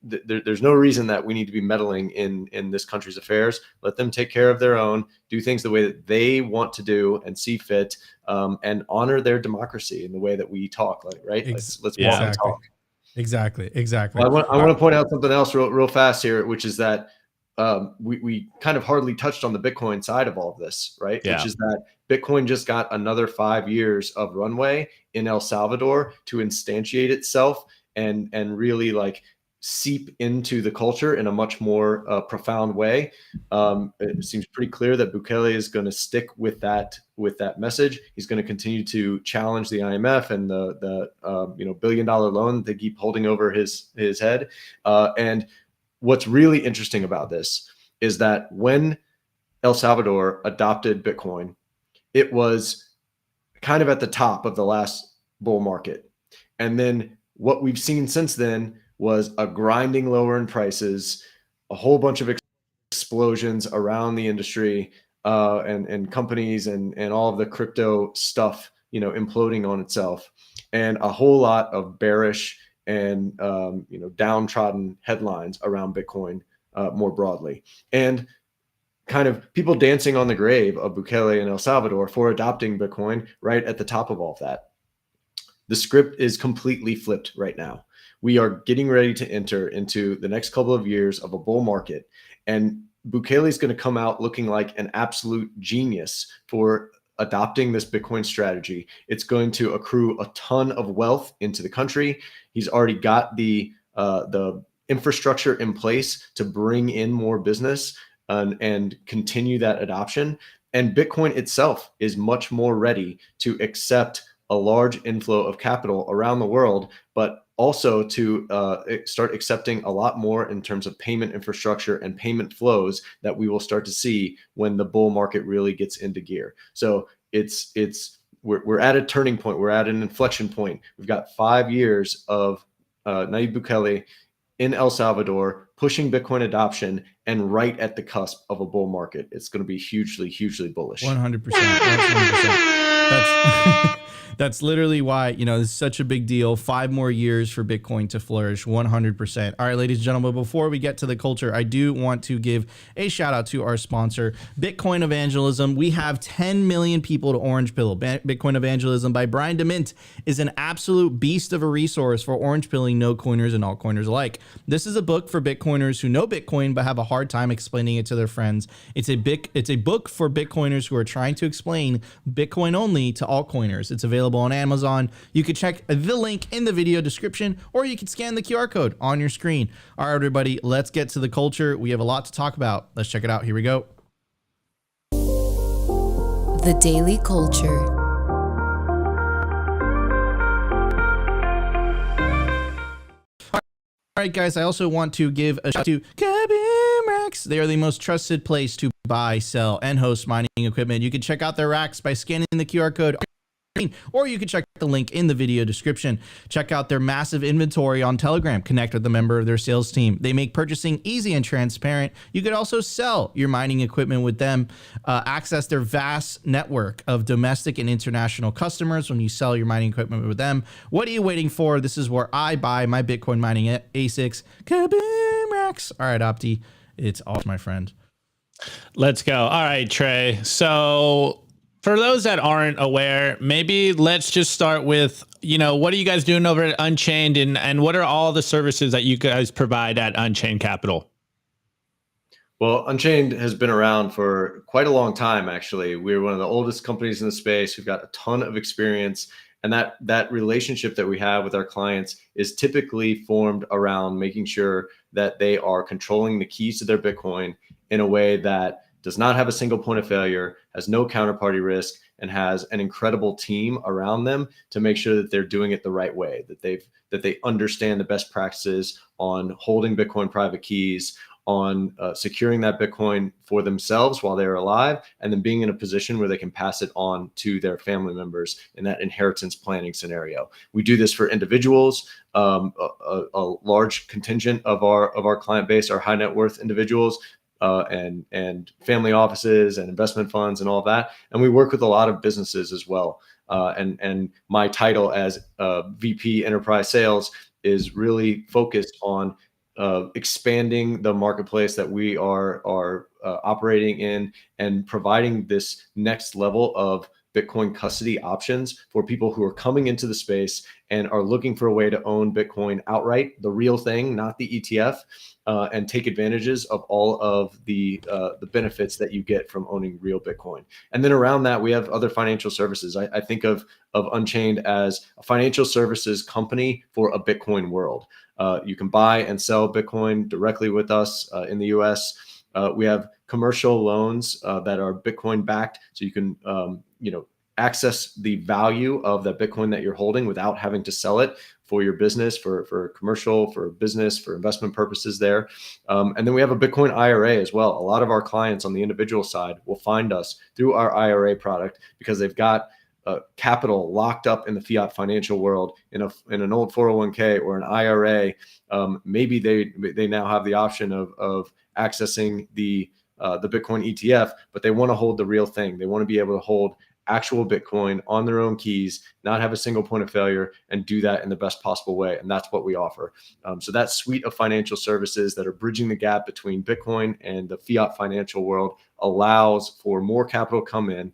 There's no reason that we need to be meddling in this country's affairs. Let them take care of their own, do things the way that they want to do and see fit, and honor their democracy in the way that we talk. Right? Let's walk and talk. Exactly. Well, I want to point out something else real fast here, which is that we kind of hardly touched on the Bitcoin side of all of this, right? Yeah. Which is that Bitcoin just got another 5 years of runway in El Salvador to instantiate itself and really seep into the culture in a much more profound way. It seems pretty clear that Bukele is going to stick with that message. He's going to continue to challenge the IMF and the $1 billion loan that they keep holding over his head. And what's really interesting about this is that when El Salvador adopted Bitcoin, it was kind of at the top of the last bull market. And then what we've seen since then was a grinding lower in prices, a whole bunch of explosions around the industry, and companies and all of the crypto stuff, imploding on itself, and a whole lot of bearish and downtrodden headlines around Bitcoin more broadly, and kind of people dancing on the grave of Bukele in El Salvador for adopting Bitcoin right at the top of all of that. The script is completely flipped right now. We are getting ready to enter into the next couple of years of a bull market, and Bukele is going to come out looking like an absolute genius for adopting this Bitcoin strategy, it's going to accrue a ton of wealth into the country. He's already got the infrastructure in place to bring in more business and continue that adoption. And Bitcoin itself is much more ready to accept a large inflow of capital around the world, but also to start accepting a lot more in terms of payment infrastructure and payment flows that we will start to see when the bull market really gets into gear. So we're at a turning point. We're at an inflection point. We've got 5 years of Nayib Bukele in El Salvador pushing Bitcoin adoption, and right at the cusp of a bull market. It's going to be hugely, hugely bullish. 100%. 100%. That's literally why, you know, this is such a big deal. 5 more years for Bitcoin to flourish. 100%. All right, ladies and gentlemen, before we get to the culture, I do want to give a shout out to our sponsor, Bitcoin Evangelism. We have 10 million people to orange pill. Bitcoin Evangelism by Brian DeMint is an absolute beast of a resource for orange pilling no coiners and altcoiners alike. This is a book for Bitcoiners who know Bitcoin but have a hard time explaining it to their friends. It's a book for Bitcoiners who are trying to explain Bitcoin only to altcoiners. It's available on Amazon. You can check the link in the video description, or you can scan the QR code on your screen. All right, everybody, let's get to the culture. We have a lot to talk about. Let's check it out. Here we go. The Daily Culture. All right, guys, I also want to give a shout out to Kabim Racks. They are the most trusted place to buy, sell, and host mining equipment. You can check out their racks by scanning the QR code, or you can check the link in the video description. Check out their massive inventory on Telegram. Connect with a member of their sales team. They make purchasing easy and transparent. You could also sell your mining equipment with them. Access their vast network of domestic and international customers when you sell your mining equipment with them. What are you waiting for? This is where I buy my Bitcoin mining ASICs. Kabim Racks. All right, Opti, it's all my friend. Let's go. All right, Trey. So for those that aren't aware, maybe let's just start with, you know, what are you guys doing over at Unchained, and what are all the services that you guys provide at Unchained Capital? Well, Unchained has been around for quite a long time, actually. We're one of the oldest companies in the space. We've got a ton of experience, and that relationship that we have with our clients is typically formed around making sure that they are controlling the keys to their Bitcoin in a way that does not have a single point of failure, has no counterparty risk, and has an incredible team around them to make sure that they're doing it the right way, that they understand the best practices on holding Bitcoin private keys, on securing that Bitcoin for themselves while they're alive, and then being in a position where they can pass it on to their family members in that inheritance planning scenario. We do this for individuals. A large contingent of our client base are high net worth individuals, and family offices and investment funds and all of that. And we work with a lot of businesses as well. And my title as VP Enterprise Sales is really focused on expanding the marketplace that we are operating in, and providing this next level of Bitcoin custody options for people who are coming into the space and are looking for a way to own Bitcoin outright, the real thing, not the ETF, and take advantages of all of the benefits that you get from owning real Bitcoin. And then around that, we have other financial services. I think of Unchained as a financial services company for a Bitcoin world. You can buy and sell Bitcoin directly with us in the US. We have commercial loans that are Bitcoin backed, so you can access the value of the Bitcoin that you're holding without having to sell it for your business, for commercial, for business, for investment purposes there. And then we have a Bitcoin IRA as well. A lot of our clients on the individual side will find us through our IRA product because they've got capital locked up in the fiat financial world in an old 401k or an IRA. Maybe they now have the option of accessing the Bitcoin ETF, but they want to hold the real thing. They want to be able to hold actual Bitcoin on their own keys, not have a single point of failure, and do that in the best possible way. And that's what we offer. So that suite of financial services that are bridging the gap between Bitcoin and the fiat financial world allows for more capital come in,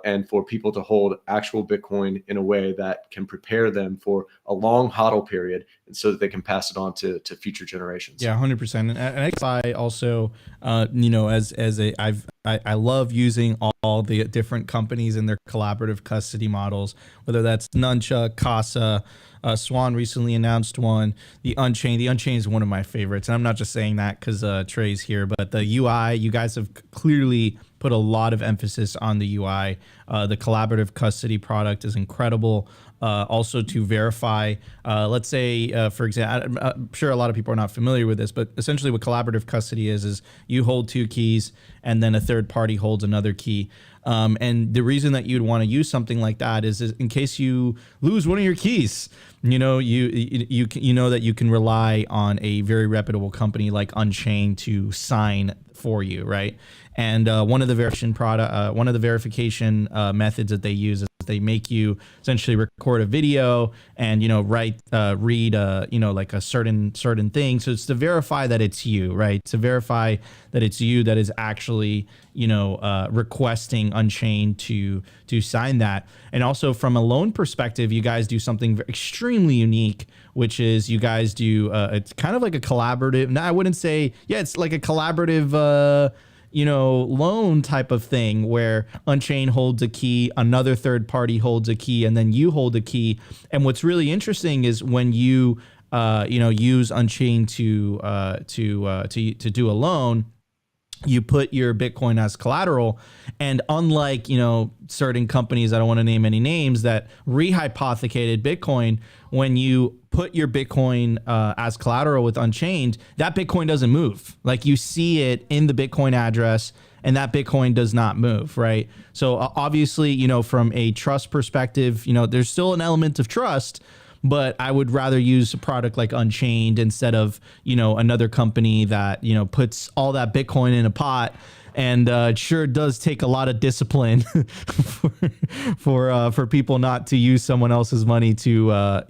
and for people to hold actual Bitcoin in a way that can prepare them for a long hodl period, and so that they can pass it on to future generations. Yeah, 100%. And I also, I've I love using all the different companies and their collaborative custody models, whether that's Nunchuk, Casa, Swan recently announced one, the Unchained. The Unchained is one of my favorites. And I'm not just saying that because Trey's here, but the UI, you guys have clearly put a lot of emphasis on the UI. The collaborative custody product is incredible. Also to verify, let's say, for example, I'm sure a lot of people are not familiar with this, but essentially what collaborative custody is you hold two keys and then a third party holds another key. And the reason that you'd want to use something like that is in case you lose one of your keys, you know that you can rely on a very reputable company like Unchained to sign for you, right? And one of the verification methods that they use is they make you essentially record a video and read like a certain thing. So it's to verify that it's you, right? To verify that it's you that is actually requesting Unchained to sign that. And also from a loan perspective, you guys do something extremely unique, which is you guys do it's kind of like a collaborative. No, I wouldn't say, it's like a collaborative loan type of thing where Unchained holds a key, another third party holds a key, and then you hold a key. And what's really interesting is when you use Unchained to do a loan, you put your Bitcoin as collateral. And unlike, certain companies, I don't want to name any names, that rehypothecated Bitcoin, when you put your Bitcoin as collateral with Unchained, that Bitcoin doesn't move. Like you see it in the Bitcoin address and that Bitcoin does not move, right? So obviously, from a trust perspective, there's still an element of trust, but I would rather use a product like Unchained instead of, another company that, puts all that Bitcoin in a pot. And it sure does take a lot of discipline for people not to use someone else's money to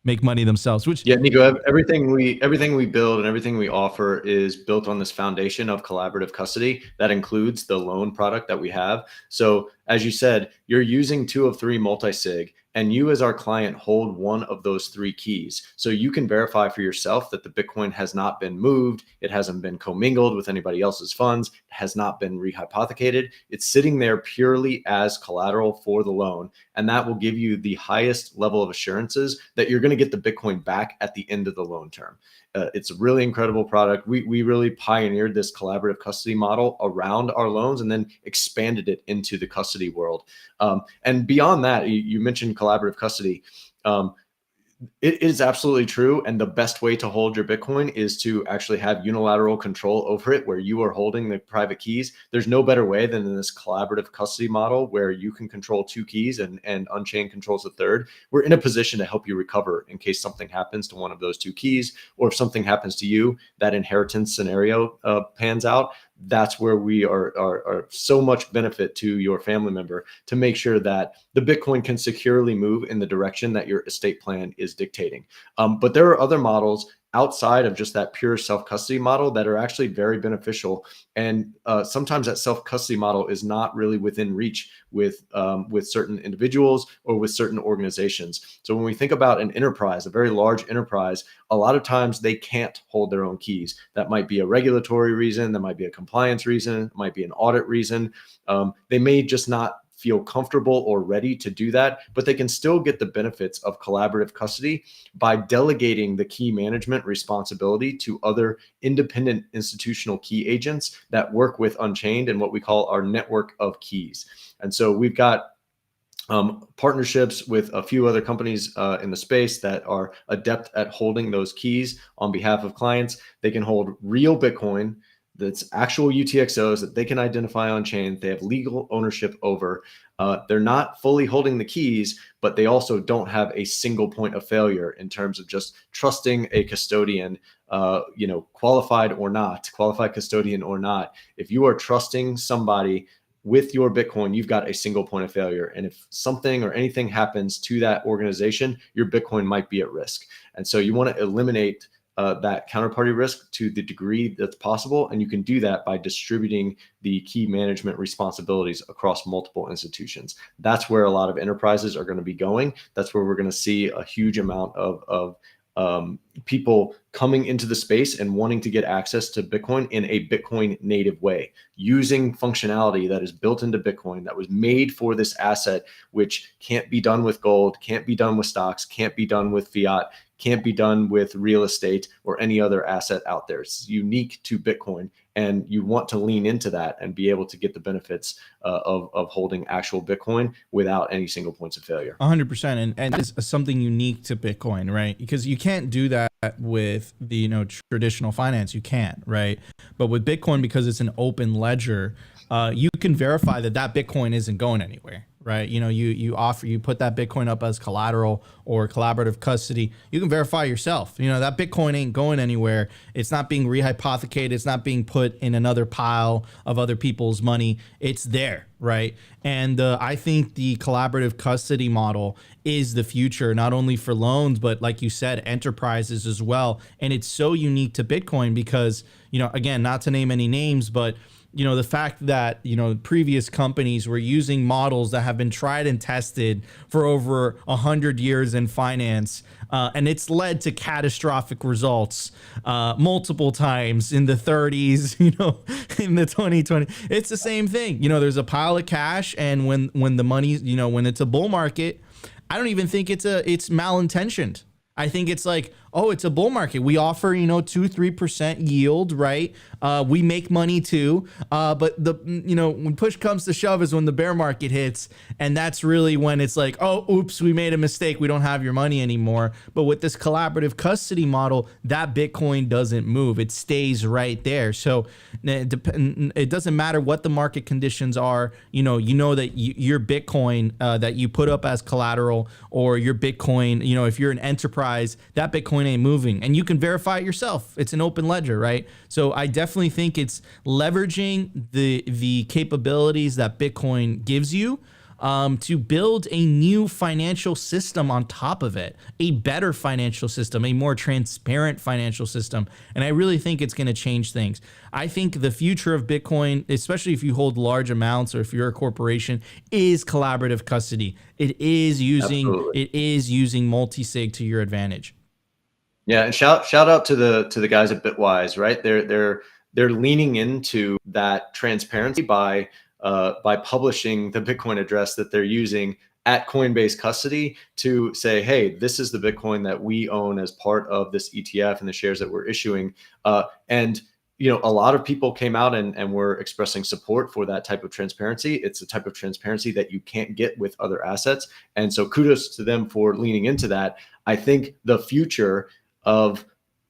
make money themselves. Which Nico, everything we build and everything we offer is built on this foundation of collaborative custody. That includes the loan product that we have. So as you said, you're using 2 of 3 multi-sig, and you as our client hold one of those 3 keys. So you can verify for yourself that the Bitcoin has not been moved. It hasn't been commingled with anybody else's funds. It has not been rehypothecated. It's sitting there purely as collateral for the loan. And that will give you the highest level of assurances that you're going to get the Bitcoin back at the end of the loan term. It's a really incredible product. We really pioneered this collaborative custody model around our loans and then expanded it into the custody world. And beyond that, you mentioned collaborative custody. It is absolutely true. And the best way to hold your Bitcoin is to actually have unilateral control over it, where you are holding the private keys. There's no better way than in this collaborative custody model where you can control 2 keys and Unchained controls the third. We're in a position to help you recover in case something happens to one of those 2 keys, or if something happens to you, that inheritance scenario pans out. That's where we are so much benefit to your family member to make sure that the Bitcoin can securely move in the direction that your estate plan is dictating. But there are other models outside of just that pure self-custody model that are actually very beneficial. And sometimes that self-custody model is not really within reach with certain individuals or with certain organizations. So when we think about an enterprise, a very large enterprise, a lot of times they can't hold their own keys. That might be a regulatory reason, that might be a compliance reason, it might be an audit reason. They may just not feel comfortable or ready to do that, but they can still get the benefits of collaborative custody by delegating the key management responsibility to other independent institutional key agents that work with Unchained and what we call our network of keys. And so we've got partnerships with a few other companies in the space that are adept at holding those keys on behalf of clients. They can hold real Bitcoin that's actual UTXOs that they can identify on chain. They have legal ownership over. They're not fully holding the keys, but they also don't have a single point of failure in terms of just trusting a custodian, qualified custodian or not. If you are trusting somebody with your Bitcoin, you've got a single point of failure. And if something or anything happens to that organization, your Bitcoin might be at risk. And so you want to eliminate that counterparty risk to the degree that's possible. And you can do that by distributing the key management responsibilities across multiple institutions. That's where a lot of enterprises are going to be going. That's where we're going to see a huge amount of people coming into the space and wanting to get access to Bitcoin in a Bitcoin native way, using functionality that is built into Bitcoin that was made for this asset, which can't be done with gold, can't be done with stocks, can't be done with fiat, can't be done with real estate or any other asset out there. It's unique to Bitcoin, and you want to lean into that and be able to get the benefits of holding actual Bitcoin without any single points of failure. 100%, and it's something unique to Bitcoin, right? Because you can't do that with the traditional finance. You can't, right? But with Bitcoin, because it's an open ledger, you can verify that Bitcoin isn't going anywhere. Right. You put that Bitcoin up as collateral or collaborative custody. You can verify yourself. That Bitcoin ain't going anywhere. It's not being rehypothecated. It's not being put in another pile of other people's money. It's there. Right. And I think the collaborative custody model is the future, not only for loans, but like you said, enterprises as well. And it's so unique to Bitcoin because, again, not to name any names, but the fact that, previous companies were using models that have been tried and tested for over 100 years in finance, and it's led to catastrophic results multiple times in the 30s, in the 2020. It's the same thing. There's a pile of cash, and when the money, when it's a bull market, I don't even think it's malintentioned. I think it's like, oh, it's a bull market. We offer, 2-3% yield, right? We make money too. But when push comes to shove is when the bear market hits. And that's really when it's like, oh, oops, we made a mistake. We don't have your money anymore. But with this collaborative custody model, that Bitcoin doesn't move. It stays right there. So it doesn't matter what the market conditions are. That your Bitcoin that you put up as collateral, or your Bitcoin, if you're an enterprise, that Bitcoin ain't moving, and you can verify it yourself. It's an open ledger, right? So I definitely think it's leveraging the capabilities that Bitcoin gives you to build a new financial system on top of it, a better financial system, a more transparent financial system. And I really think it's going to change things. I think the future of Bitcoin, especially if you hold large amounts or if you're a corporation, is collaborative custody. It is using multi-sig to your advantage. Yeah, and shout out to the guys at Bitwise, right? They're leaning into that transparency by publishing the Bitcoin address that they're using at Coinbase custody to say, hey, this is the Bitcoin that we own as part of this ETF and the shares that we're issuing. And a lot of people came out and were expressing support for that type of transparency. It's a type of transparency that you can't get with other assets. And so kudos to them for leaning into that. I think the future of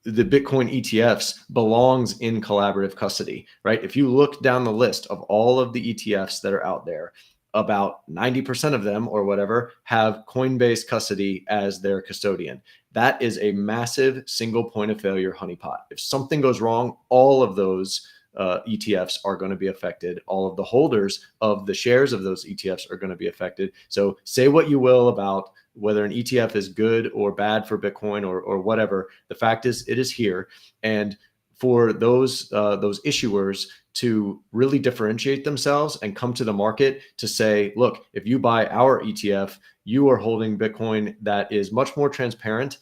the Bitcoin ETFs belongs in collaborative custody, right? If you look down the list of all of the ETFs that are out there, about 90% of them or whatever have Coinbase custody as their custodian. That is a massive single point of failure honeypot. If something goes wrong, all of those ETFs are going to be affected. All of the holders of the shares of those ETFs are going to be affected. So say what you will about whether an ETF is good or bad for Bitcoin or whatever. The fact is, it is here. And for those issuers to really differentiate themselves and come to the market to say, look, if you buy our ETF, you are holding Bitcoin that is much more transparent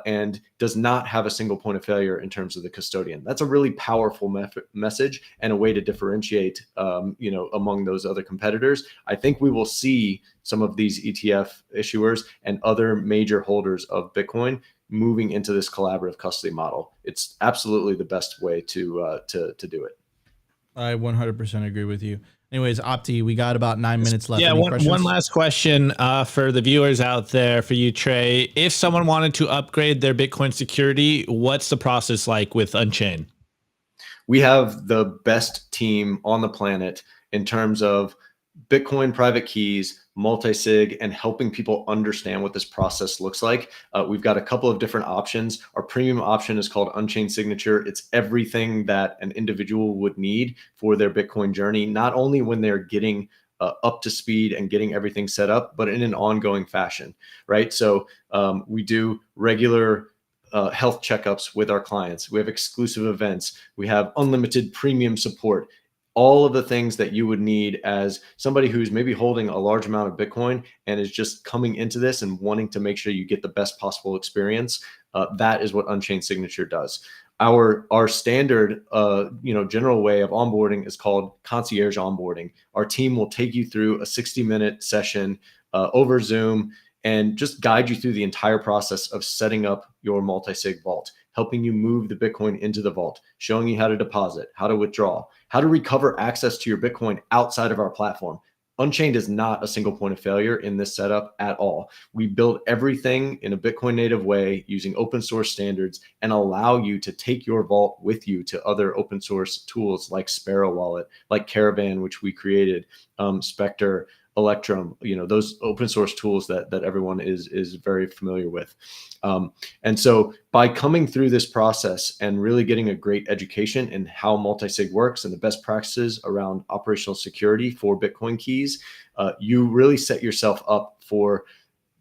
and does not have a single point of failure in terms of the custodian. That's a really powerful message and a way to differentiate, among those other competitors. I think we will see some of these ETF issuers and other major holders of Bitcoin moving into this collaborative custody model. It's absolutely the best way to do it. I 100% agree with you. Anyways, Opti, we got about 9 minutes left. Yeah, one last question for the viewers out there, for you, Trey. If someone wanted to upgrade their Bitcoin security, what's the process like with Unchained? We have the best team on the planet in terms of Bitcoin private keys, multi-sig, and helping people understand what this process looks like. We've got a couple of different options. Our premium option is called Unchained Signature. It's everything that an individual would need for their Bitcoin journey, not only when they're getting up to speed and getting everything set up, but in an ongoing fashion, right? So we do regular health checkups with our clients. We have exclusive events. We have unlimited premium support. All of the things that you would need as somebody who's maybe holding a large amount of Bitcoin and is just coming into this and wanting to make sure you get the best possible experience. That is what Unchained Signature does. Our standard, general way of onboarding is called concierge onboarding. Our team will take you through a 60-minute session over Zoom and just guide you through the entire process of setting up your multi-sig vault, helping you move the Bitcoin into the vault, showing you how to deposit, how to withdraw, how to recover access to your Bitcoin outside of our platform. Unchained is not a single point of failure in this setup at all. We build everything in a Bitcoin native way using open source standards and allow you to take your vault with you to other open source tools like Sparrow Wallet, like Caravan, which we created, Spectre, Electrum, those open source tools that everyone is very familiar with. And so by coming through this process and really getting a great education in how multi-sig works and the best practices around operational security for Bitcoin keys, you really set yourself up for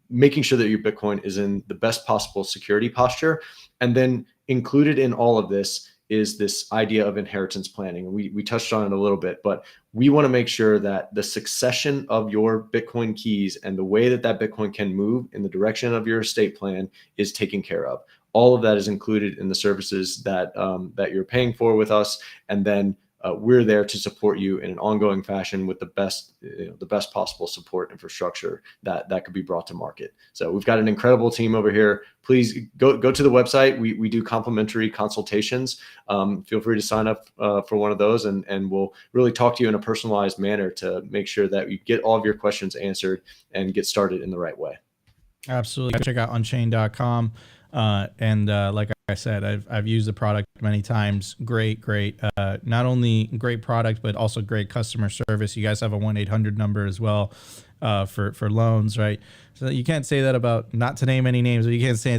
making sure that your Bitcoin is in the best possible security posture. And then included in all of this is this idea of inheritance planning. We touched on it a little bit, but we want to make sure that the succession of your Bitcoin keys and the way that Bitcoin can move in the direction of your estate plan is taken care of. All of that is included in the services that you're paying for with us, and then we're there to support you in an ongoing fashion with the best possible support infrastructure that could be brought to market. So we've got an incredible team over here. Please go to the website. We do complimentary consultations. Feel free to sign up for one of those, and we'll really talk to you in a personalized manner to make sure that you get all of your questions answered and get started in the right way. Absolutely. Check out unchained.com. Like I said, I've used the product many times. Great. Not only great product, but also great customer service. You guys have a 1-800 number as well for loans, right? So you can't say that about, not to name any names, but you can't say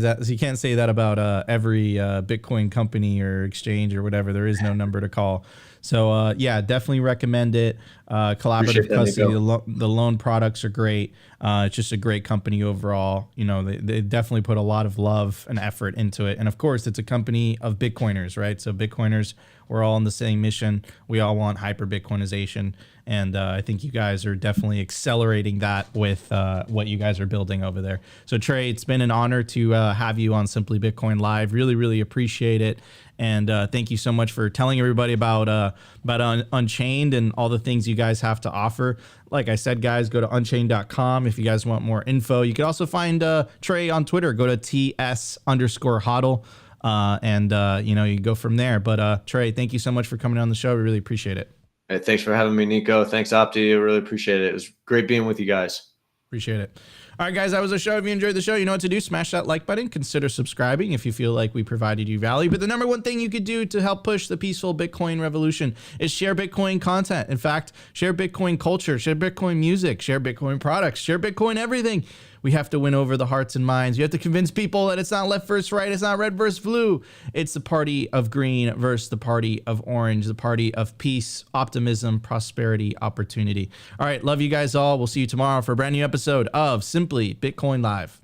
that about every Bitcoin company or exchange or whatever. There is no number to call. So definitely recommend it. Collaborative custody, the loan products are great. It's just a great company overall. They definitely put a lot of love and effort into it. And of course, it's a company of Bitcoiners, right? So Bitcoiners, we're all on the same mission. We all want hyper Bitcoinization. And I think you guys are definitely accelerating that with what you guys are building over there. So Trey, it's been an honor to have you on Simply Bitcoin Live. Really, really appreciate it. And thank you so much for telling everybody about Unchained and all the things you guys have to offer. Like I said, guys, go to unchained.com if you guys want more info. You can also find Trey on Twitter. Go to ts_hodl. You can go from there. But Trey, thank you so much for coming on the show. We really appreciate it. Hey, thanks for having me, Nico. Thanks, Opti. I really appreciate it. It was great being with you guys. Appreciate it. All right, guys, that was the show. If you enjoyed the show, you know what to do. Smash that like button. Consider subscribing if you feel like we provided you value. But the number one thing you could do to help push the peaceful Bitcoin revolution is share Bitcoin content. In fact, share Bitcoin culture, share Bitcoin music, share Bitcoin products, share Bitcoin everything. We have to win over the hearts and minds. You have to convince people that it's not left versus right. It's not red versus blue. It's the party of green versus the party of orange, the party of peace, optimism, prosperity, opportunity. All right. Love you guys all. We'll see you tomorrow for a brand new episode of Simply Bitcoin Live.